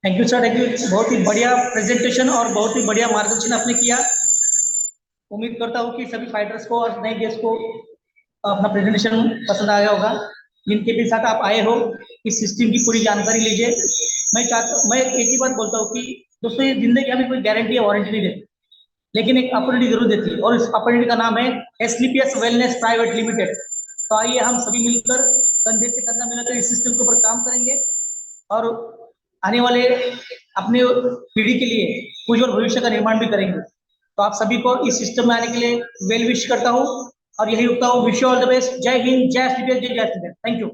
S1: Thank you sir, thank you. बहुत ही बढ़िया प्रेजेंटेशन और बहुत ही बढ़िया मार्गदर्शन आपने किया। उम्मीद करता हूँ कि सभी फाइटर्स को और नए गेस्ट को अपना प्रेजेंटेशन पसंद आया होगा। जिनके भी साथ आप आए हो, इस सिस्टम की पूरी जानकारी लीजिए। मैं एक ही बात बोलता हूँ कि दोस्तों, ये जिंदगी हमें कोई गारंटी या वारंटी नहीं देती, लेकिन एक अपॉर्चुनिटी जरूर देती है, और इस अपॉर्चुनिटी का नाम है एस्क्लेपियस वेलनेस प्राइवेट लिमिटेड। तो आइए हम सभी मिलकर कंधे से कंधा मिलाकर इस सिस्टम के ऊपर काम करेंगे और आने वाले अपने पीढ़ी के लिए उज्जवल भविष्य का निर्माण भी करेंगे। तो आप सभी को इस सिस्टम में आने के लिए वेल विश करता हूँ और यही रुकता हूँ। Wish you all the best. जय हिंद, जय एस्क्लेपियस, जय एस्क्लेपियस। Thank you.